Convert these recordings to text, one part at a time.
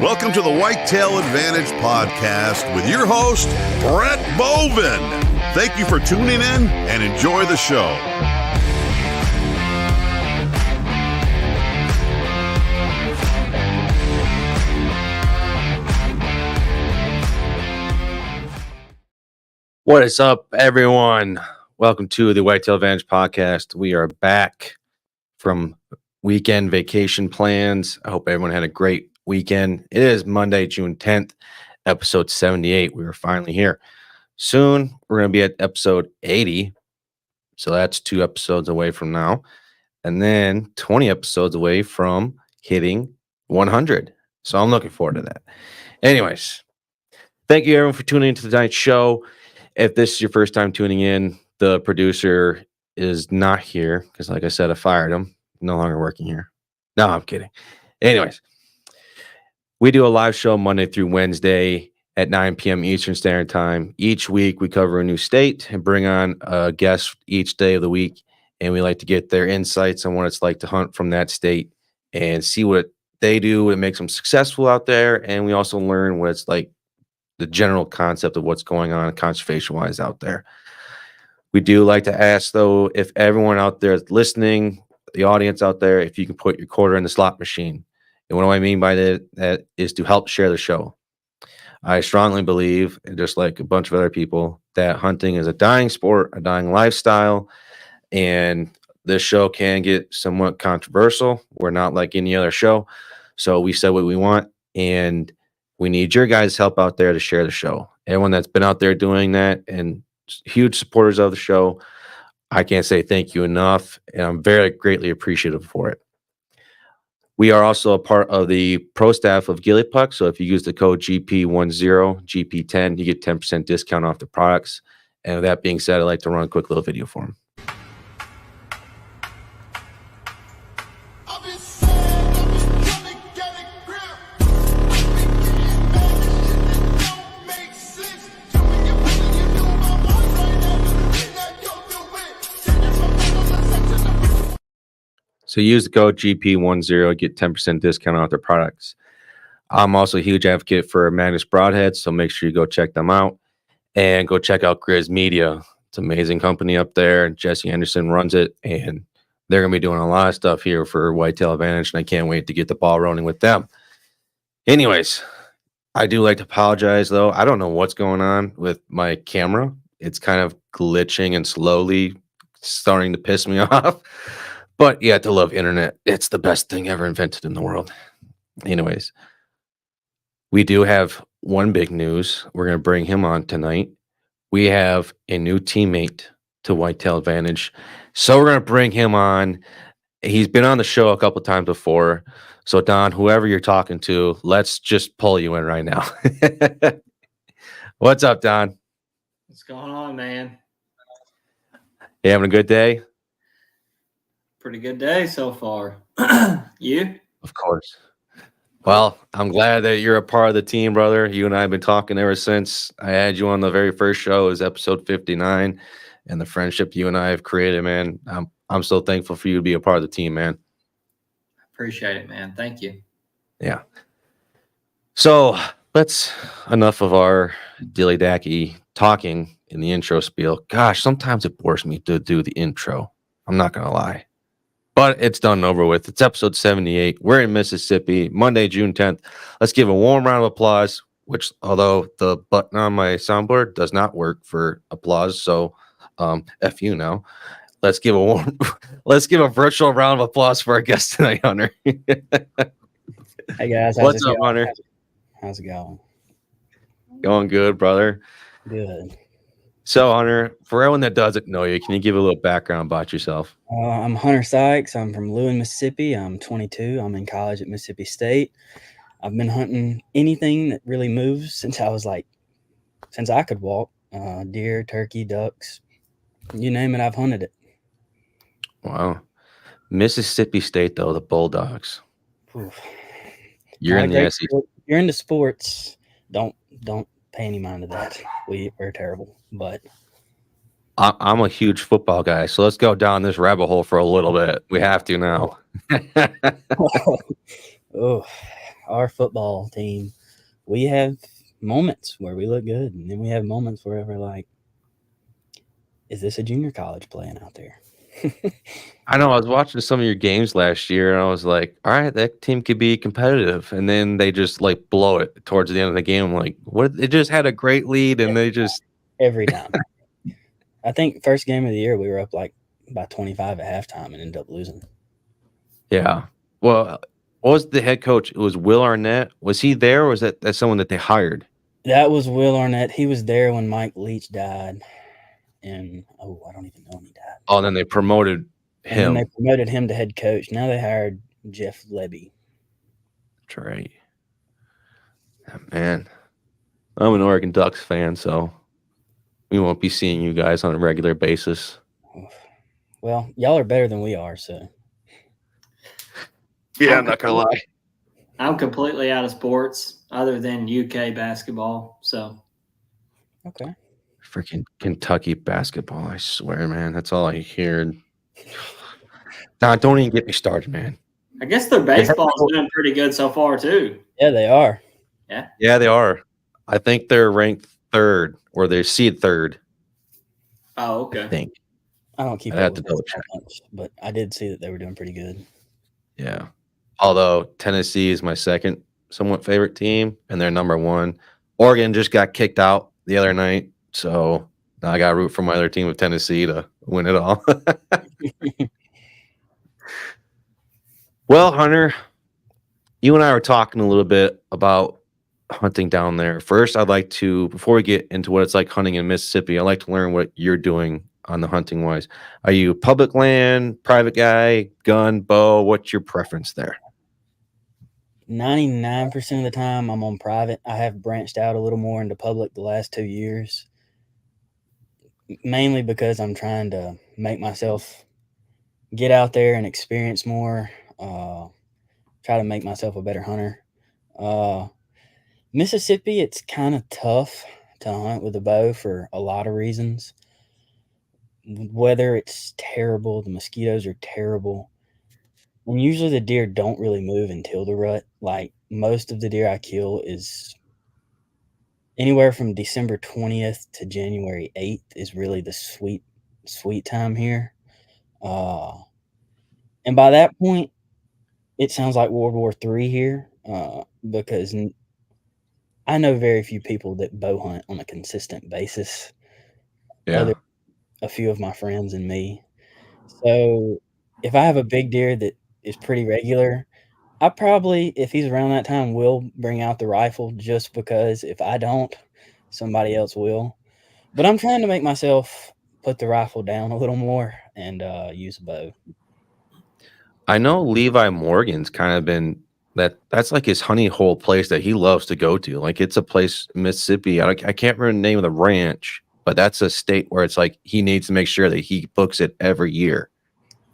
Welcome to the Whitetail Advantage Podcast with your host, Brett Bovin. Thank you for tuning in and enjoy the show. What is up, everyone? Welcome to the Whitetail Advantage Podcast. We are back from weekend vacation plans. I hope everyone had a great weekend. It is Monday, June 10th, episode 78. We are finally here. Soon, we're going to be at episode 80. So that's 2 episodes away from now. And then 20 episodes away from hitting 100. So I'm looking forward to that. Anyways, thank you, everyone, for tuning into tonight's show. If this is your first time tuning in, the producer is not here because, like I said, I fired him. No longer working here. No, I'm kidding. Anyways, we do a live show Monday through Wednesday at 9 p.m. Eastern Standard Time. Each week, we cover a new state and bring on a guest each day of the week, and we like to get their insights on what it's like to hunt from that state and see what they do, what makes them successful out there, and we also learn what it's like, the general concept of what's going on conservation-wise out there. We do like to ask, though, if everyone out there is listening, the audience out there, if you can put your quarter in the slot machine. And what do I mean by that is to help share the show. I strongly believe, just like a bunch of other people, that hunting is a dying sport, a dying lifestyle, and this show can get somewhat controversial. We're not like any other show, so we said what we want, and we need your guys' help out there to share the show. Everyone that's been out there doing that and huge supporters of the show, I can't say thank you enough, and I'm very greatly appreciative for it. We are also a part of the pro staff of Gilly Puck, so if you use the code GP10, GP10, you get 10% discount off the products. And with that being said, I'd like to run a quick little video for them. So use the code GP10, get 10% discount off their products. I'm also a huge advocate for MAGNUS BROADHEADS, so make sure you go check them out. And go check out Grizz Media. It's an amazing company up there. Jesse Anderson runs it, and they're going to be doing a lot of stuff here for Whitetail Advantage, and I can't wait to get the ball rolling with them. Anyways, I do like to apologize, though. I don't know what's going on with my camera. It's kind of glitching and slowly starting to piss me off. But you have to love internet. It's the best thing ever invented in the world. Anyways, we do have one big news. We're going to bring him on tonight. We have a new teammate to Whitetail Advantage. So we're going to bring him on. He's been on the show a couple times before. So Don, whoever you're talking to, let's just pull you in right now. What's up, Don? What's going on, man? You having a good day? Pretty good day so far. You? Of course. Well, I'm glad that you're a part of the team, brother. You and I have been talking ever since I had you on the very first show. It was episode 59, and the friendship you and I have created, man. I'm so thankful for you to be a part of the team, man. Appreciate it, man. Thank you. Yeah. So let's enough of our dilly-dacky talking in the intro spiel. Gosh, sometimes it bores me to do the intro. I'm not gonna lie. But it's done and over with. It's episode 78. We're in Mississippi, Monday, June 10th. Let's give a warm round of applause, which, although the button on my soundboard does not work for applause, so F you now. Let's give a virtual round of applause for our guest tonight, Hunter. Hey guys, what's up, Hunter? How's it going? Going good, brother. Good. So, Hunter, for everyone that doesn't know you, can you give a little background about yourself? I'm Hunter Sykes. I'm from Lewin, Mississippi. I'm 22. I'm in college at Mississippi State. I've been hunting anything that really moves since I could walk. Deer, turkey, ducks, you name it, I've hunted it. Wow. Mississippi State, though, the Bulldogs. Oof. You're in the SEC. You're into sports. Don't pay any mind to that. We're terrible, but I'm a huge football guy, so let's go down this rabbit hole for a little bit. We have to now. Oh, our football team, we have moments where we look good, and then we have moments where we're like, is this a junior college playing out there? I know. I was watching some of your games last year, and I was like, all right, that team could be competitive. And then they just like blow it towards the end of the game. I'm like, what? They just had a great lead, and they just Every time. I think first game of the year, we were up like by 25 at halftime and ended up losing. Yeah. Well, what was the head coach? It was Will Arnett. Was he there, or was that someone that they hired? That was Will Arnett. He was there when Mike Leach died. And, I don't even know when he died. Oh, and then they promoted And then him. they promoted him to head coach. Now they hired Jeff Lebby. That's right. Yeah, man, I'm an Oregon Ducks fan, so we won't be seeing you guys on a regular basis. Well, y'all are better than we are, so. Yeah, I'm not gonna lie. I'm completely out of sports other than UK basketball. So Okay. Freaking Kentucky basketball, I swear, man. That's all I hear. Nah, don't even get me started, man. I guess their baseball's doing pretty good so far too. Yeah, they are. Yeah, they are. I think they're ranked third, or they're seed third. Oh, I okay. think. I don't keep I'd up have to with double baseball check. much, but I did see that they were doing pretty good. Yeah. Although Tennessee is my second somewhat favorite team, and they're number one. Oregon just got kicked out the other night, so now I got to root for my other team of Tennessee to win it all. Well, Hunter, you and I were talking a little bit about hunting down there. First, I'd like to, before we get into what it's like hunting in Mississippi, I'd like to learn what you're doing on the hunting wise. Are you public land, private guy, gun, bow? What's your preference there? 99% of the time, I'm on private. I have branched out a little more into public the last 2 years, mainly because I'm trying to make myself get out there and experience more, try to make myself a better hunter. Mississippi, it's kind of tough to hunt with a bow for a lot of reasons. Weather, it's terrible. The mosquitoes are terrible. And usually the deer don't really move until the rut. Like most of the deer I kill is anywhere from December 20th to January 8th is really the sweet time here. And by that point, it sounds like World War III here, because I know very few people that bow hunt on a consistent basis. Yeah. Other a few of my friends and me. So if I have a big deer that is pretty regular, I probably, if he's around that time, will bring out the rifle just because if I don't, somebody else will. But I'm trying to make myself put the rifle down a little more and use a bow. I know Levi Morgan's kind of been that's like his honey hole place that he loves to go to. Like it's a place in Mississippi. I can't remember the name of the ranch, but that's a state where it's like he needs to make sure that he books it every year.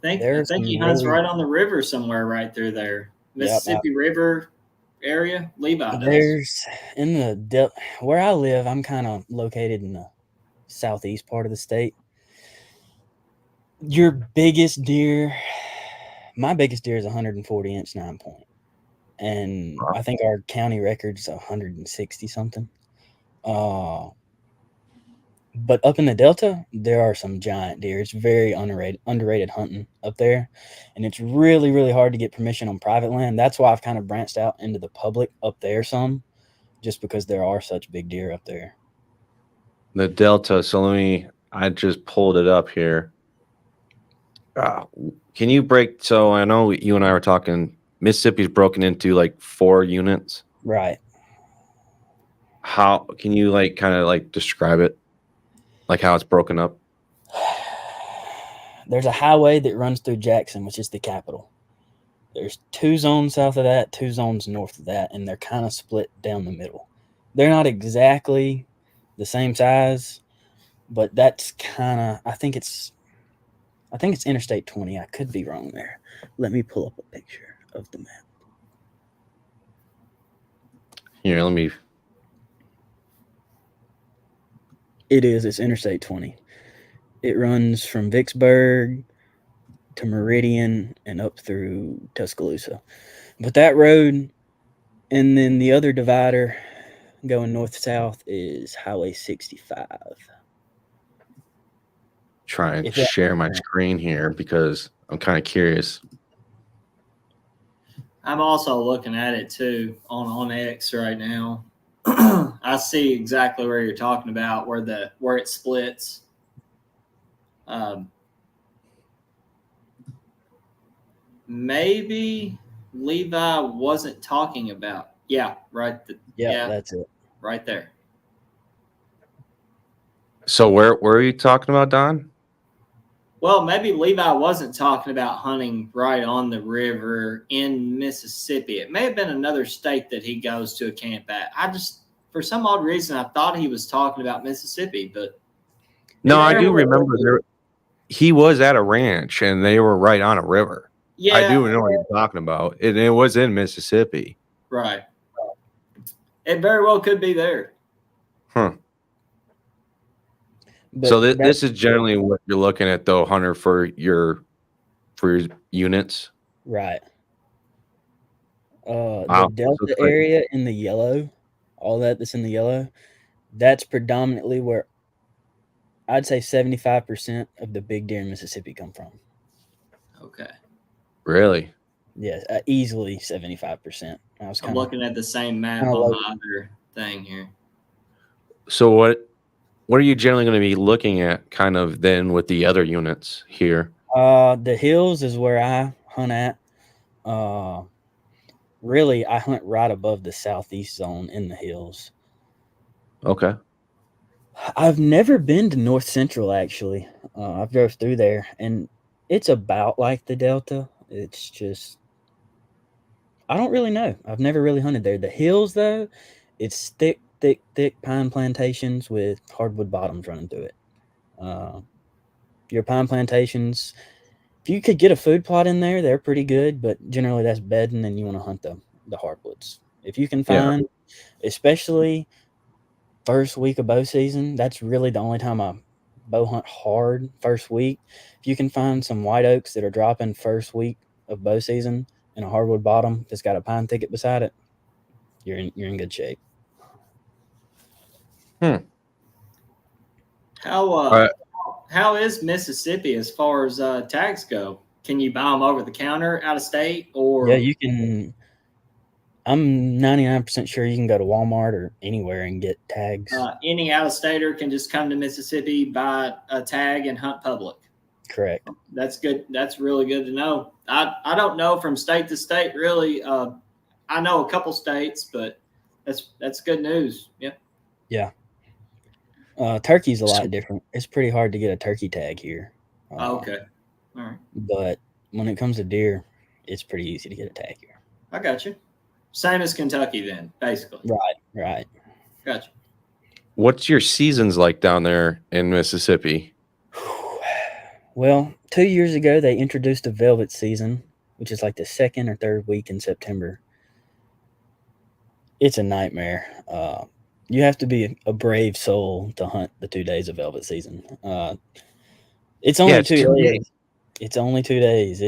I There's think he some hunts really- right on the river somewhere right through there. Mississippi River area. Levi does. There's in the where I live, I'm kind of located in the southeast part of the state. Your biggest deer, my biggest deer is 140-inch 9-point. And I think our county record's 160 something. But up in the Delta, there are some giant deer. It's very underrated hunting up there. And it's really, really hard to get permission on private land. That's why I've kind of branched out into the public up there some, just because there are such big deer up there. The Delta. So I just pulled it up here. Can you break? So I know you and I were talking. Mississippi's broken into like 4 units. Right. How can you like kind of like describe it? Like how it's broken up? There's a highway that runs through Jackson, which is the capital. There's 2 zones south of that, 2 zones north of that, and they're kind of split down the middle. They're not exactly the same size, but that's kind of, I think it's Interstate 20. I could be wrong there. Let me pull up a picture of the map. Here, let me. It's Interstate 20. It runs from Vicksburg to Meridian and up through Tuscaloosa. But that road And then the other divider going north-south is Highway 65. Try and If that- share my screen here because I'm kind of curious. I'm also looking at it too on X right now. I see exactly where you're talking about, where it splits. Maybe Levi wasn't talking about. Yeah, right. Yeah, that's it. Right there. So where are you talking about, Don? Well, maybe Levi wasn't talking about hunting right on the river in Mississippi. It may have been another state that he goes to a camp at. For some odd reason, I thought he was talking about Mississippi, but no, I do remember he was at a ranch and they were right on a river. Yeah, I do know what you're talking about. It was in Mississippi. Right. It very well could be there. Huh. But So this is generally what you're looking at, though, Hunter, for your units. Right. Wow. The Delta area in the yellow, all that's in the yellow, that's predominantly where I'd say 75% of the big deer in Mississippi come from. Okay. Really? Yes, easily 75%. I'm looking at the same map on my other thing here. So what are you generally going to be looking at kind of then with the other units here? The hills is where I hunt at. Really, I hunt right above the southeast zone in the hills. Okay. I've never been to North Central, actually. I've drove through there, and it's about like the Delta. It's just, I don't really know. I've never really hunted there. The hills, though, it's thick pine plantations with hardwood bottoms running through it. Your pine plantations, if you could get a food plot in there, they're pretty good, but generally that's bedding and you want to hunt the hardwoods. If you can find, especially first week of bow season, that's really the only time I bow hunt hard first week. If you can find some white oaks that are dropping first week of bow season and a hardwood bottom that's got a pine thicket beside it, you're in good shape. How is Mississippi as far as tags go? Can you buy them over the counter out of state, or? Yeah, you can. I'm 99% sure you can go to Walmart or anywhere and get tags. Any out-of-stater can just come to Mississippi, buy a tag, and hunt public. Correct. That's good. That's really good to know. I don't know from state to state, really. I know a couple states, but that's good news. Yeah. Yeah. Turkey's a lot different. It's pretty hard to get a turkey tag here. Okay. All right. But when it comes to deer, it's pretty easy to get a tag here. I got you. Same as Kentucky then, basically. Right. Gotcha. What's your seasons like down there in Mississippi? Well, 2 years ago, they introduced a velvet season, which is like the second or third week in September. It's a nightmare. You have to be a brave soul to hunt the 2 days of velvet season. It's only 2 days. It's only 2 days.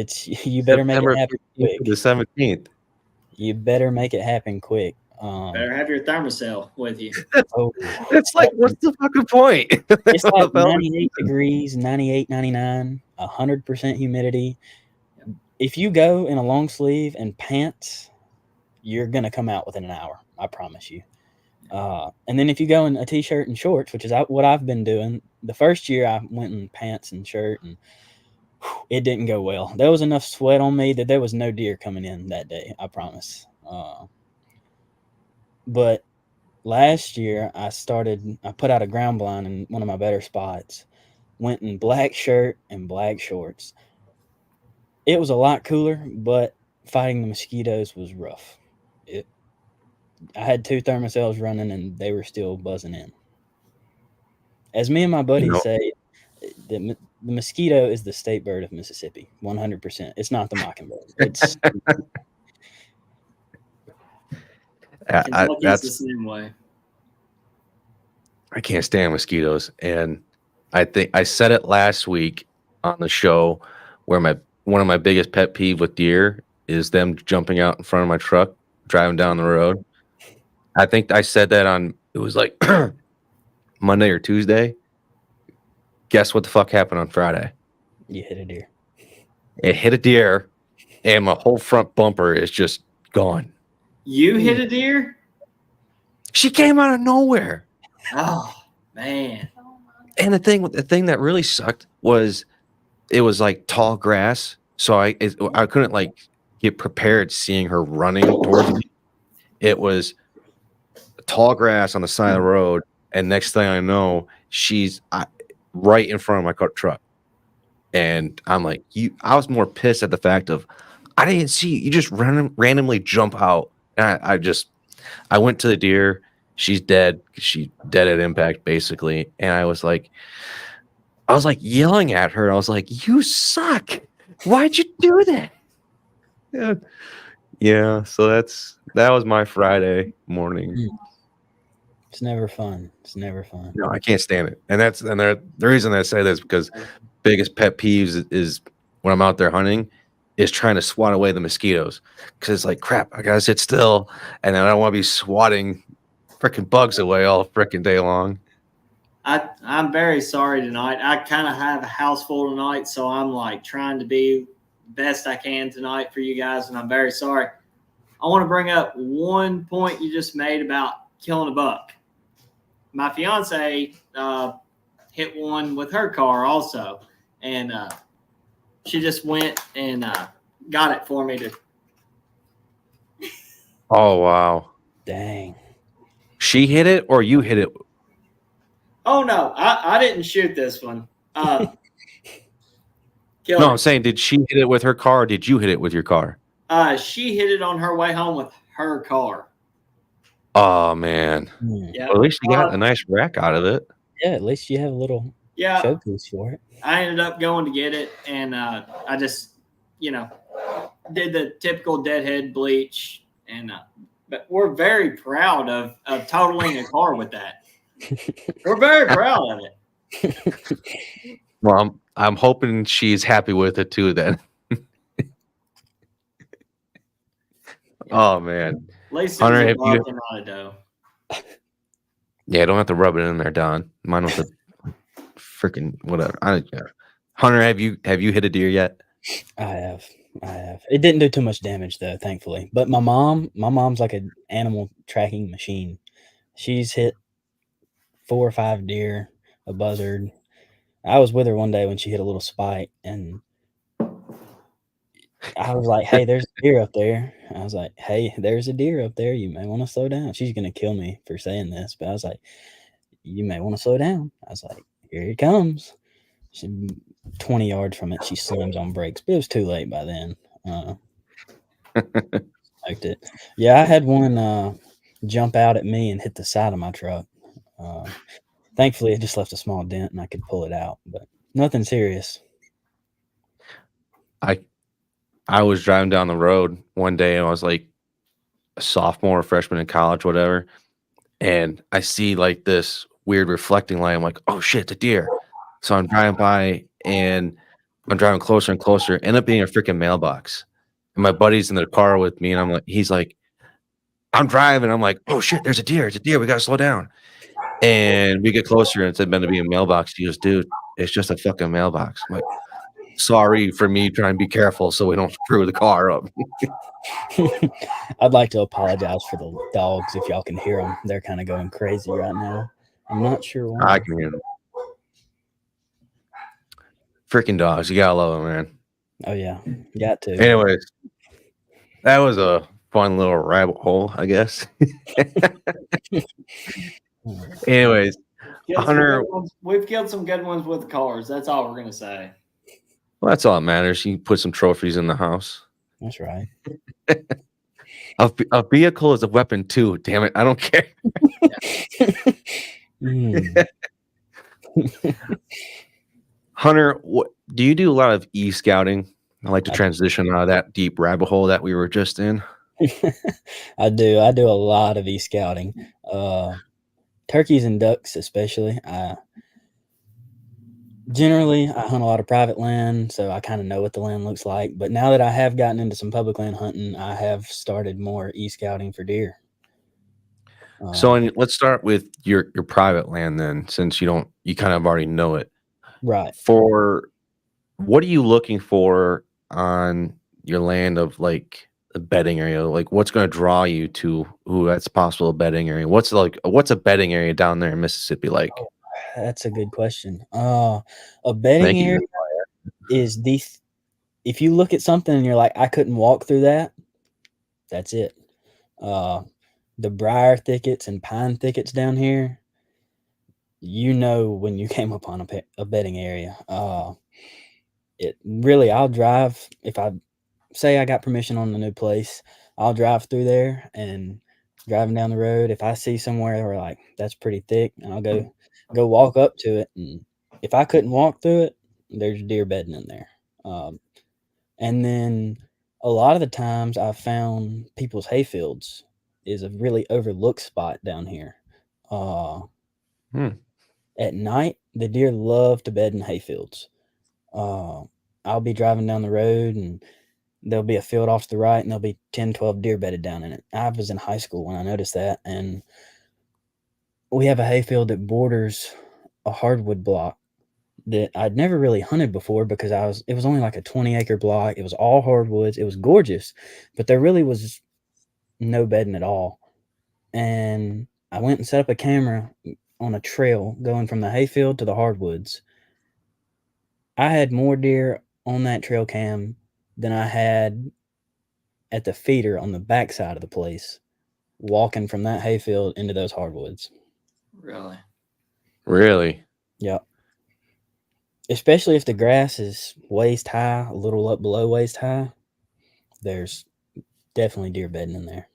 You better make it happen quick. The 17th. You better make it happen quick. Better have your thermocell with you. It's like, what's the fucking point? It's like 98 degrees, 98, 99, 100% humidity. If you go in a long sleeve and pants, you're going to come out within an hour. I promise you. And then if you go in a t-shirt and shorts, which is what I've been doing, the first year I went in pants and shirt and it didn't go well. There was enough sweat on me that there was no deer coming in that day. I promise. But last year I put out a ground blind in one of my better spots, went in black shirt and black shorts. It was a lot cooler, but fighting the mosquitoes was rough. I had 2 thermocells running and they were still buzzing in. As me and my buddies say, the mosquito is the state bird of Mississippi, 100%. It's not the mockingbird. It's that's the same way. I can't stand mosquitoes, and I think I said it last week on the show where one of my biggest pet peeve with deer is them jumping out in front of my truck driving down the road. I think I said that it was like Monday or Tuesday. Guess what the fuck happened on Friday? You hit a deer. It hit a deer, and my whole front bumper is just gone. You hit a deer? She came out of nowhere. Oh, man. And the thing that really sucked was it was like tall grass, so I couldn't like get prepared seeing her running towards me. It was tall grass on the side of the road, and next thing I know, she's right in front of my truck. And I'm like, I was more pissed at the fact of I didn't see you just randomly jump out. And I went to the deer. She's dead. She's dead at impact, basically. And I was like yelling at her. I was like, "You suck! Why'd you do that?" Yeah. So that was my Friday morning. It's never fun. It's never fun. No, I can't stand it. And the reason I say this because biggest pet peeves is when I'm out there hunting is trying to swat away the mosquitoes because it's like crap. I gotta sit still, and then I don't want to be swatting freaking bugs away all freaking day long. I'm very sorry tonight. I kind of have a house full tonight, so I'm like trying to be best I can tonight for you guys, and I'm very sorry. I want to bring up one point you just made about killing a buck. My fiance hit one with her car also, and she just went and got it for me to. Oh wow! Dang. She hit it or you hit it? Oh no, I didn't shoot this one. No, I'm saying, did she hit it with her car or did you hit it with your car? She hit it on her way home with her car. Oh man. Yeah. Well, at least you got a nice rack out of it. Yeah, at least you have a little showpiece for it. I ended up going to get it, and I just, did the typical deadhead bleach, and but we're very proud of totaling a car with that. We're very proud of it. Well, I'm hoping she's happy with it too then. Oh man. At least Hunter, it's not a doe. Yeah, don't have to rub it in there, Don. Mine was a freaking whatever. Hunter, have you hit a deer yet? I have. It didn't do too much damage though, thankfully. But my mom's like an animal tracking machine. She's hit 4 or 5 deer, a buzzard. I was with her one day when she hit a little spike, and I was like, "Hey, there's a deer up there." I was like, "Hey, there's a deer up there. You may want to slow down." She's gonna kill me for saying this, but I was like, "You may want to slow down." I was like, "Here he comes." She 20 yards from it, she slams on brakes, but it was too late by then. Liked it. Yeah, I had one jump out at me and hit the side of my truck. Thankfully, it just left a small dent and I could pull it out, but nothing serious. I was driving down the road one day and I was like a sophomore or freshman in college, whatever. And I see like this weird reflecting light. I'm like, oh shit, it's a deer. So I'm driving by and I'm driving closer and closer. End up being a freaking mailbox. And my buddy's in the car with me. And he's like, I'm driving. I'm like, oh shit, there's a deer. It's a deer. We got to slow down. And we get closer and it's meant to be a mailbox. He goes, dude, it's just a fucking mailbox. I'm like, sorry for me trying to be careful so we don't screw the car up. I'd like to apologize for the dogs if y'all can hear them. They're kind of going crazy right now. I'm not sure why. I can hear them. Freaking dogs. You gotta love them, man. Oh, yeah. Got to. Anyways, that was a fun little rabbit hole, I guess. Anyways, Hunter, we've killed some good ones with cars. That's all we're going to say. Well, that's all that matters. You can put some trophies in the house. That's right. A vehicle is a weapon too. Damn it. I don't care. Hunter, do you do a lot of e-scouting? I like to transition out of that deep rabbit hole that we were just in. I do a lot of e-scouting. Turkeys and ducks especially. Generally, I hunt a lot of private land, so I kind of know what the land looks like. But now that I have gotten into some public land hunting, I have started more e-scouting for deer. So let's start with your private land then, since you kind of already know it. Right. For what are you looking for on your land of like a bedding area? Like what's going to draw you to that's possible a bedding area? What's a bedding area down there in Mississippi like? Oh, that's a good question. A bedding Thank you. area is if you look at something and you're like, I couldn't walk through that, that's it. The briar thickets and pine thickets down here, when you came upon a bedding area. I'll drive if I say I got permission on the new place. I'll drive through there and driving down the road. If I see somewhere where like that's pretty thick, I'll go walk up to it. And if I couldn't walk through it, there's deer bedding in there. And then a lot of the times I've found people's hayfields is a really overlooked spot down here. At night, the deer love to bed in hayfields. I'll be driving down the road and there'll be a field off to the right and there'll be 10, 12 deer bedded down in it. I was in high school when I noticed that. And we have a hayfield that borders a hardwood block that I'd never really hunted before because it was only like a 20-acre block. It was all hardwoods. It was gorgeous, but there really was no bedding at all. And I went and set up a camera on a trail going from the hayfield to the hardwoods. I had more deer on that trail cam than I had at the feeder on the back side of the place, walking from that hayfield into those hardwoods. Really? Yep. Especially if the grass is waist high, a little up below waist high, there's definitely deer bedding in there.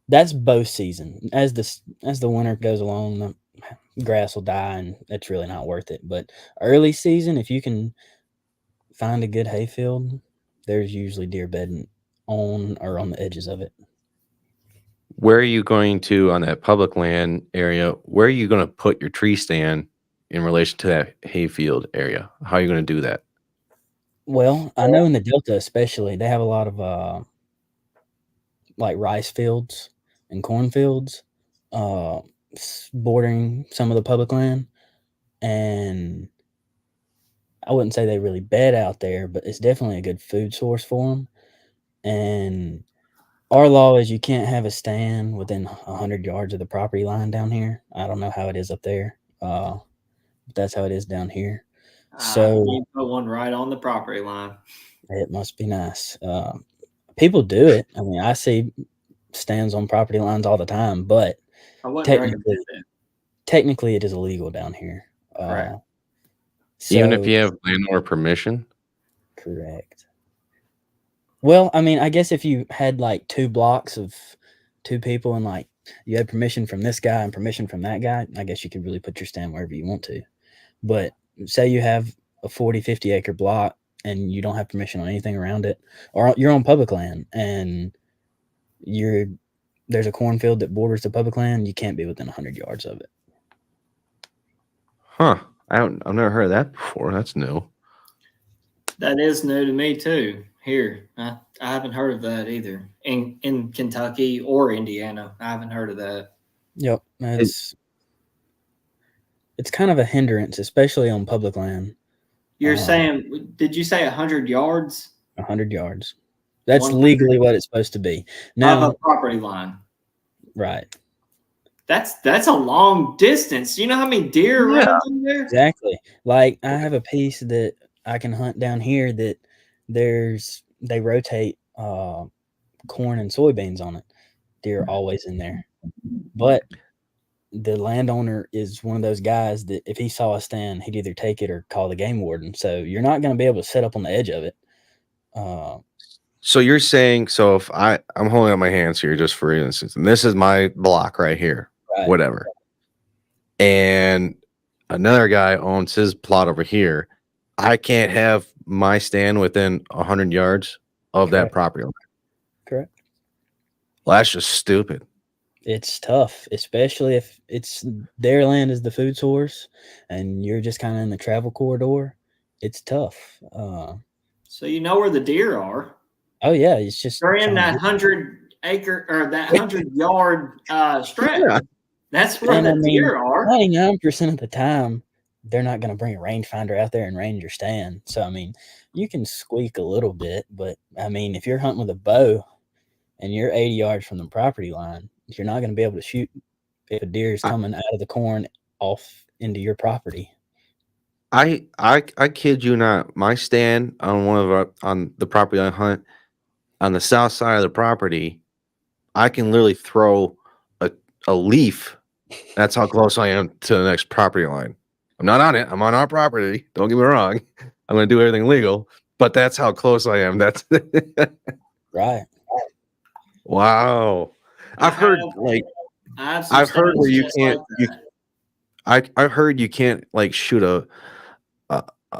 That's both season. As the winter goes along, the grass will die and it's really not worth it. But early season, if you can find a good hayfield, there's usually deer bedding on or on the edges of it. Where are you going to, on that public land area, where are you going to put your tree stand in relation to that hayfield area? How are you going to do that? Well, I know in the Delta especially, they have a lot of like rice fields and cornfields bordering some of the public land. And I wouldn't say they really bed out there, but it's definitely a good food source for them. And our law is you can't have a stand within 100 yards of the property line down here. I don't know how it is up there. But that's how it is down here. So you put one right on the property line. It must be nice. People do it. I mean, I see stands on property lines all the time, but technically it is illegal down here. Correct. Even if you have landowner permission? Correct. Well, I mean, I guess if you had like 2 blocks of 2 people and like you had permission from this guy and permission from that guy, I guess you could really put your stand wherever you want to. But say you have a 40, 50 acre block and you don't have permission on anything around it, or you're on public land and there's a cornfield that borders the public land, you can't be within 100 yards of it. Huh. I've never heard of that before. That's new. That is new to me too. Here, I haven't heard of that either. In Kentucky or Indiana, I haven't heard of that. Yep, it's kind of a hindrance, especially on public land. You're saying? Did you say 100 yards? 100 yards. That's legally what it's supposed to be. Now, of a property line. Right. That's a long distance. You know how many deer are in there? Exactly. Like I have a piece that I can hunt down here that they rotate corn and soybeans on it. Deer are always in there. But the landowner is one of those guys that if he saw a stand, he'd either take it or call the game warden. So you're not going to be able to set up on the edge of it. So you're saying, so if I'm holding up my hands here just for instance, and this is my block right here, whatever. And another guy owns his plot over here. I can't have my stand within 100 yards of that property line. Correct. Well, that's just stupid. It's tough, especially if it's their land is the food source and you're just kind of in the travel corridor. It's tough. So you know where the deer are. Oh yeah, it's just They're in trying that to 100-acre or that 100-yard stretch. Yeah. That's where And the I mean, deer are. 99% of the time, they're not going to bring a rangefinder out there and range your stand. So I mean, you can squeak a little bit, but I mean, if you're hunting with a bow and you're 80 yards from the property line, you're not going to be able to shoot if a deer is coming out of the corn off into your property. I kid you not. My stand on the property I hunt on the south side of the property, I can literally throw a leaf. That's how close I am to the next property line. I'm not on it. I'm on our property. Don't get me wrong. I'm going to do everything legal, but that's how close I am. That's Right. wow. I've heard where you can't. I've heard you can't like shoot a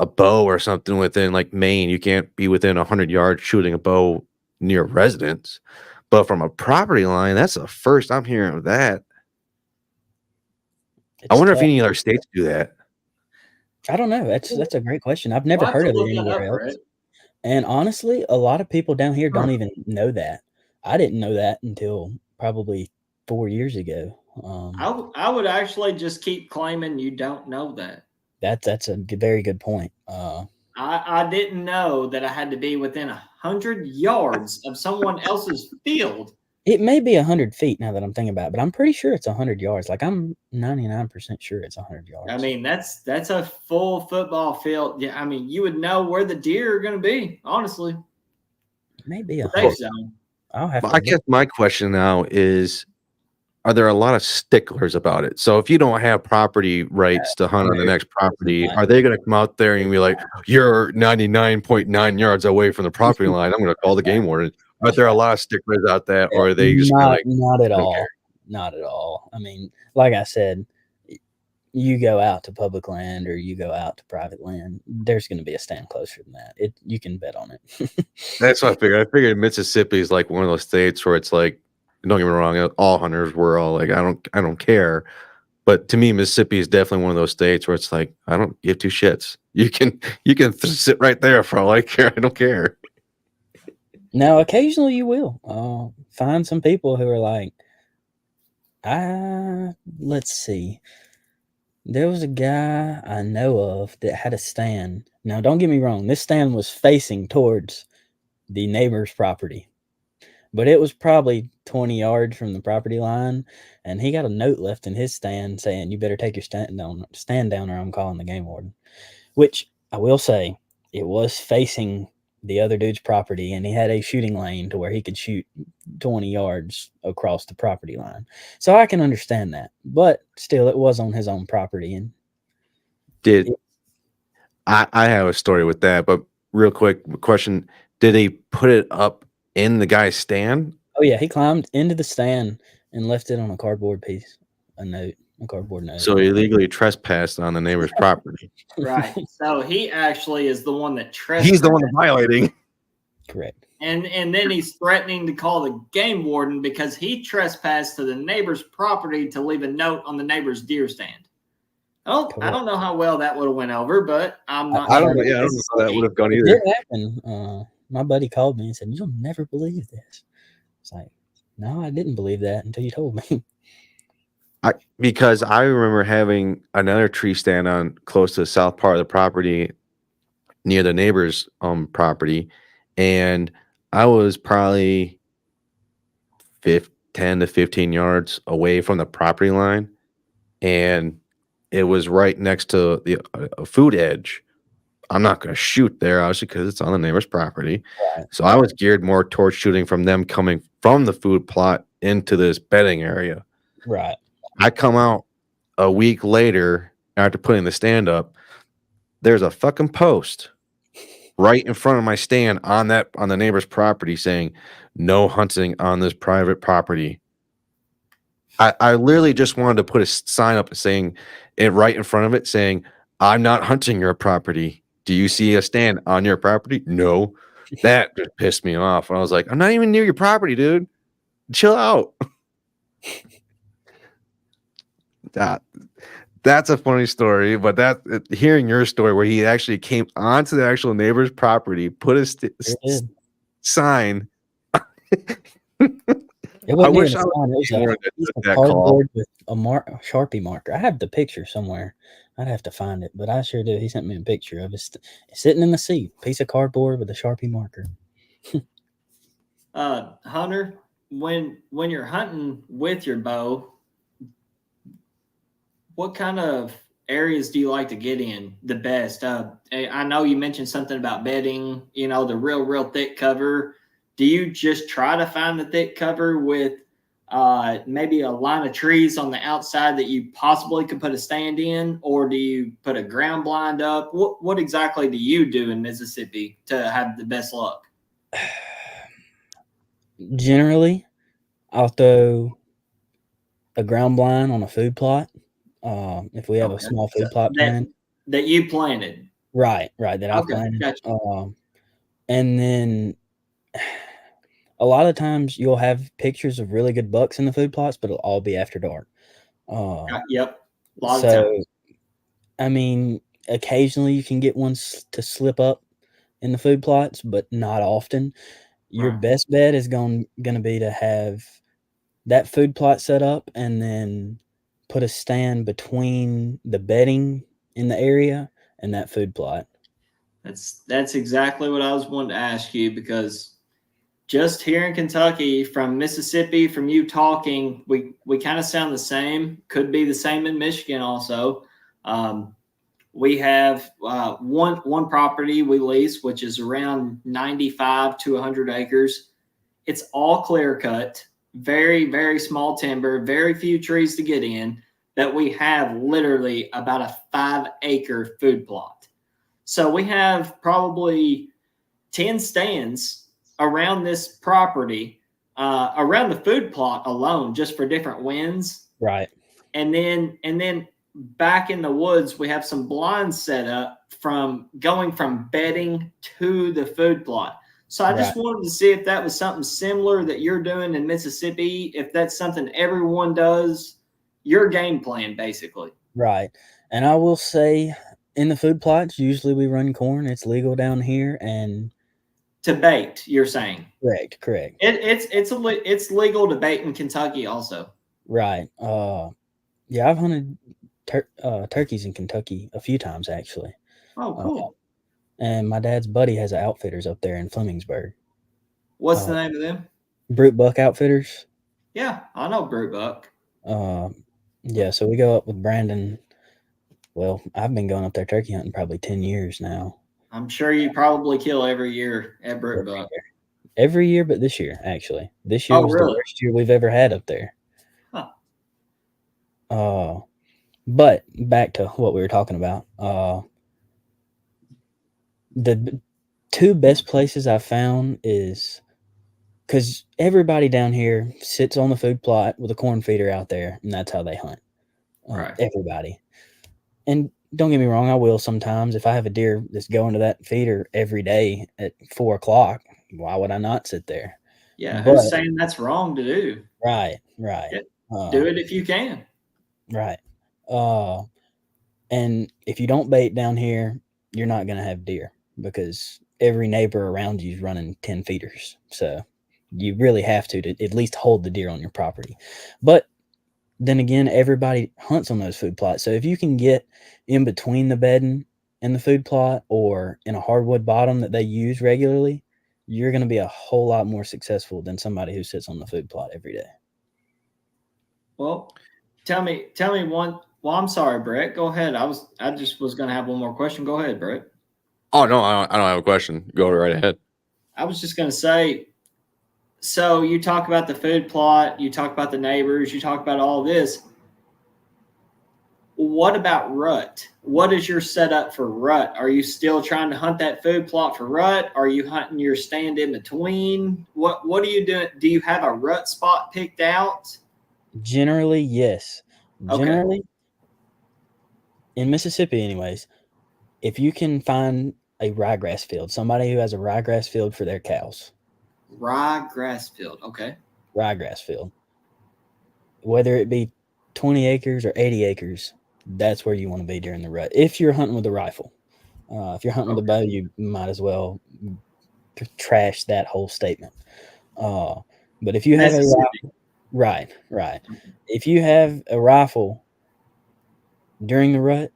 bow or something within like Maine. You can't be within 100 yards shooting a bow near residence, but from a property line, that's the first I'm hearing of that. I wonder if any other states do that. I don't know. That's a great question. I've never heard of it anywhere else. Right? And honestly, a lot of people down here don't even know that. I didn't know that until probably 4 years ago. I would actually just keep claiming you don't know that. That's a very good point. I didn't know that I had to be within 100 yards of someone else's field. It may be 100 feet now that I'm thinking about it, but I'm pretty sure it's 100 yards. Like I'm 99% sure it's 100 yards. I mean, that's a full football field. Yeah, I mean, you would know where the deer are going to be, honestly. Maybe a safe zone. I guess my question now is, are there a lot of sticklers about it? So if you don't have property rights to hunt on the next property, are they going to come out there and be like, you're 99.9 yards away from the property line, I'm going to call the game warden? Are there a lot of sticklers out there, or are they just not at all? Not at all. I mean, like I said, you go out to public land or you go out to private land, there's going to be a stand closer than that. You can bet on it. That's what I figured. I figured Mississippi is like one of those states where it's like, don't get me wrong, all hunters were all like, I don't care. But to me, Mississippi is definitely one of those states where it's like, I don't give two shits. You can sit right there for all I care. I don't care. Now, occasionally you will find some people who are like, let's see. There was a guy I know of that had a stand. Now, don't get me wrong. This stand was facing towards the neighbor's property, but it was probably 20 yards from the property line. And he got a note left in his stand saying, you better take your stand down or I'm calling the game warden, which I will say it was facing the other dude's property, and he had a shooting lane to where he could shoot 20 yards across the property line. So I can understand that, but still it was on his own property. And I have a story with that, but real quick question, did he put it up in the guy's stand? Oh yeah, he climbed into the stand and left it on a cardboard piece, a cardboard note. So he illegally trespassed on the neighbor's property. Right. So he actually is the one that trespassed. He's the one violating. Correct. And then he's threatening to call the game warden because he trespassed to the neighbor's property to leave a note on the neighbor's deer stand. I don't know how well that would have went over, but I'm not. I don't know how that would have gone either. It did happen. My buddy called me and said, "You'll never believe this." It's like, no, I didn't believe that until you told me. Because I remember having another tree stand on close to the south part of the property near the neighbor's property, and I was probably 10 to 15 yards away from the property line, and it was right next to a food edge. I'm not going to shoot there, obviously, because it's on the neighbor's property. Right. So I was geared more towards shooting from them coming from the food plot into this bedding area. Right. I come out a week later after putting the stand up. There's a fucking post right in front of my stand on the neighbor's property saying no hunting on this private property. I literally just wanted to put a sign up saying it right in front of it saying, I'm not hunting your property. Do you see a stand on your property? No. That just pissed me off. I was like, I'm not even near your property, dude. Chill out. That's a funny story, but hearing your story where he actually came onto the actual neighbor's property, put a sign. It I wasn't wish even I a sign. It was was a piece of that call. cardboard with a Sharpie marker. I have the picture somewhere. I'd have to find it, but I sure do. He sent me a picture of it sitting in the seat. Piece of cardboard with a Sharpie marker. Hunter, when you're hunting with your bow, what kind of areas do you like to get in the best? I know you mentioned something about bedding, the real thick cover. Do you just try to find the thick cover with maybe a line of trees on the outside that you possibly could put a stand in, or do you put a ground blind up? What exactly do you do in Mississippi to have the best luck? Generally, I'll throw a ground blind on a food plot. If we have a small food plot plan that you planted, right, that I planted. Gotcha. And then a lot of times you'll have pictures of really good bucks in the food plots, but it'll all be after dark. Yep, a lot of times. I mean, occasionally you can get ones to slip up in the food plots, but not often. Your best bet is going to be to have that food plot set up and then put a stand between the bedding in the area and that food plot. That's exactly what I was wanting to ask you, because just here in Kentucky, from Mississippi, from you talking, we kind of sound the same. Could be the same in Michigan also. We have one property we lease, which is around 95 to 100 acres. It's all clear cut, very, very small timber, very few trees to get in, that we have literally about a 5-acre food plot. So we have probably 10 stands around this property, around the food plot alone, just for different winds. Right. And then back in the woods, we have some blinds set up from going from bedding to the food plot. So I just wanted to see if that was something similar that you're doing in Mississippi, if that's something everyone does, your game plan, basically. Right. And I will say, in the food plots, usually we run corn. It's legal down here. And to bait, you're saying? Correct. It's legal to bait in Kentucky also. Right. Yeah, I've hunted turkeys in Kentucky a few times, actually. Oh, cool. And my dad's buddy has outfitters up there in Flemingsburg. What's the name of them? Brute Buck Outfitters. Yeah, I know Brute Buck. Yeah, so we go up with Brandon. Well, I've been going up there turkey hunting probably 10 years now. I'm sure you probably kill every year at Brute Buck. Every year, but this year, actually. This year was the worst year we've ever had up there. Huh. But back to what we were talking about. The two best places I found is, because everybody down here sits on the food plot with a corn feeder out there, and that's how they hunt. Everybody. And don't get me wrong, I will sometimes. If I have a deer that's going to that feeder every day at 4 o'clock, why would I not sit there? Yeah, who's saying that's wrong to do? Right. Do it if you can. Right. And if you don't bait down here, you're not going to have deer, because every neighbor around you is running 10 feeders. So you really have to at least hold the deer on your property. But then again, everybody hunts on those food plots. So if you can get in between the bedding and the food plot, or in a hardwood bottom that they use regularly, you're going to be a whole lot more successful than somebody who sits on the food plot every day. Well, tell me one. Well, I'm sorry, Brett. Go ahead. I just was going to have one more question. Go ahead, Brett. Oh, no, I don't have a question. Go right ahead. I was just going to say, so you talk about the food plot, you talk about the neighbors, you talk about all this. What about rut? What is your setup for rut? Are you still trying to hunt that food plot for rut? Are you hunting your stand in between? What are you doing? Do you have a rut spot picked out? Generally, yes. Generally, in Mississippi anyways, if you can find a ryegrass field, somebody who has a ryegrass field for their cows. Ryegrass field, okay. Ryegrass field. whether it be 20 acres or 80 acres, that's where you want to be during the rut. If you're hunting with a rifle, if you're hunting with a bow, you might as well trash that whole statement. But if you have a rifle, right. If you have a rifle during the rut,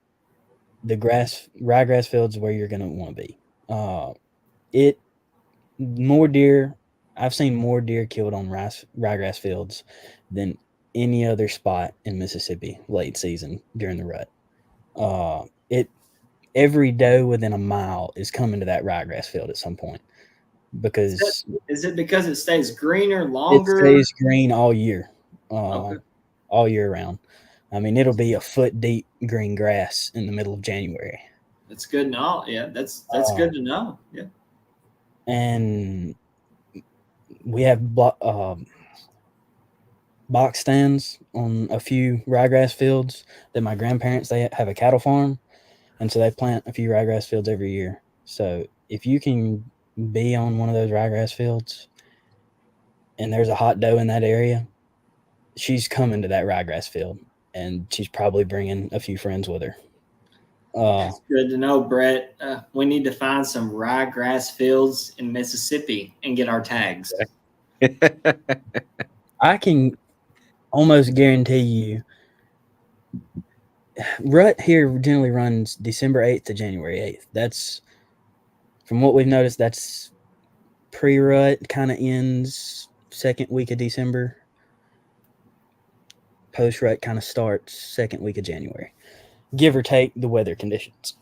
the ryegrass fields is where you're going to want to be. More deer. I've seen more deer killed on ryegrass fields than any other spot in Mississippi late season during the rut. Every doe within a mile is coming to that ryegrass field at some point because is it because it stays greener longer? It stays green all year, Okay. all year round. I mean, it'll be a foot deep green grass in the middle of January. That's good. No, yeah, that's good to know. Yeah, and we have box stands on a few ryegrass fields that my grandparents, they have a cattle farm, and so they plant a few ryegrass fields every year. So if you can be on one of those ryegrass fields and there's a hot doe in that area, she's coming to that ryegrass field, and she's probably bringing a few friends with her. That's good to know, Brett. We need to find some ryegrass fields in Mississippi and get our tags. I can almost guarantee you rut here generally runs December 8th to January 8th. That's, from what we've noticed, that's pre-rut, kind of ends second week of December. Post-rut kind of starts second week of January, give or take the weather conditions.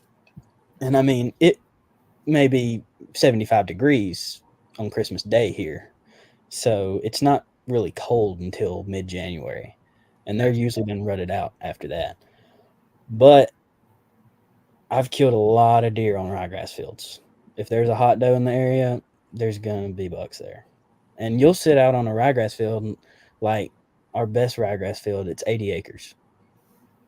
And I mean, it may be 75 degrees on Christmas Day here, so it's not really cold until mid-January, and they're usually been rutted out after that. But I've killed a lot of deer on ryegrass fields. If there's a hot doe in the area, there's going to be bucks there. And you'll sit out on a ryegrass field, like our best ryegrass field, it's 80 acres.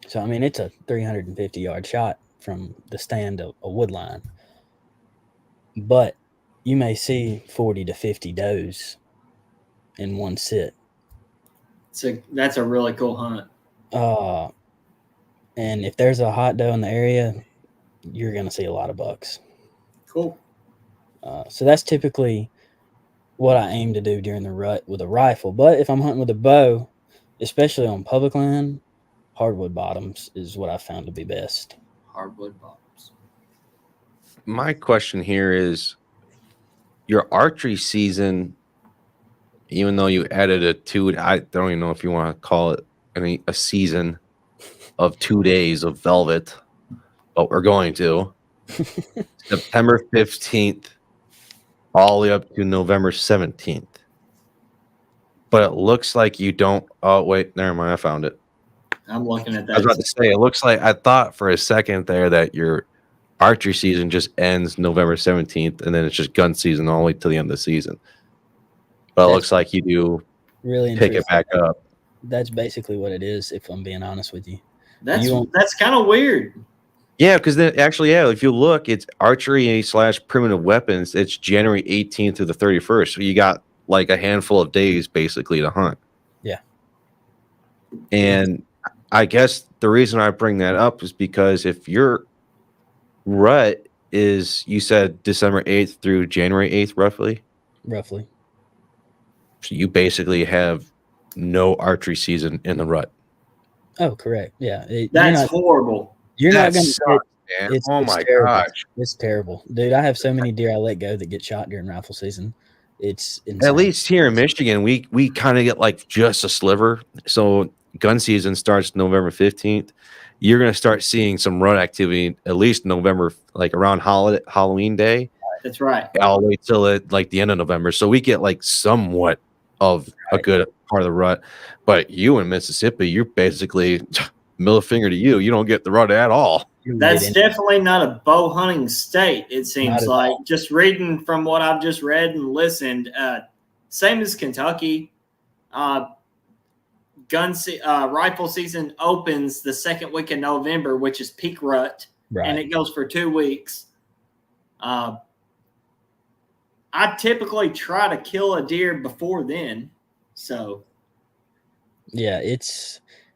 So, I mean, it's a 350-yard shot from the stand of a wood line. But you may see 40 to 50 does in one sit. So that's a really cool hunt. And if there's a hot doe in the area, you're going to see a lot of bucks. Cool. So that's typically what I aim to do during the rut with a rifle. But if I'm hunting with a bow, especially on public land, hardwood bottoms is what I found to be best. Hardwood bottoms. My question here is, your archery season, even though you added I don't even know if you want to call it a season of 2 days of velvet, but we're going to September 15th all the way up to November 17th. But it looks like you don't. Oh, wait, never mind. I found it. I'm looking at that. I was about to say, it looks like, I thought for a second there that your archery season just ends November 17th, and then it's just gun season all the way to the end of the season. But it looks like you do really pick it back up. That's basically what it is, if I'm being honest with you. That's kind of weird. Yeah, because then actually, yeah, if you look, it's archery / primitive weapons. It's January 18th through the 31st. So you got like a handful of days basically to hunt. Yeah. And I guess the reason I bring that up is because if your rut is, you said December 8th through January 8th, roughly. So you basically have no archery season in the rut. Oh, correct. Yeah. That's horrible. You're not going to get. Oh my gosh. It's terrible. Dude, I have so many deer I let go that get shot during rifle season. It's insane. At least here in Michigan, we kind of get like just a sliver. So gun season starts November 15th. You're going to start seeing some rut activity at least November, like around Halloween Day. That's right. I'll wait till like the end of November. So we get like somewhat of a good part of the rut. But you in Mississippi, you're basically middle finger to you. You don't get the rut at all. That's definitely not a bow hunting state, it seems like. All. Just reading from what I've just read and listened, same as Kentucky. Rifle season opens the second week of November, which is peak rut, and it goes for 2 weeks. I typically try to kill a deer before then, so Yeah,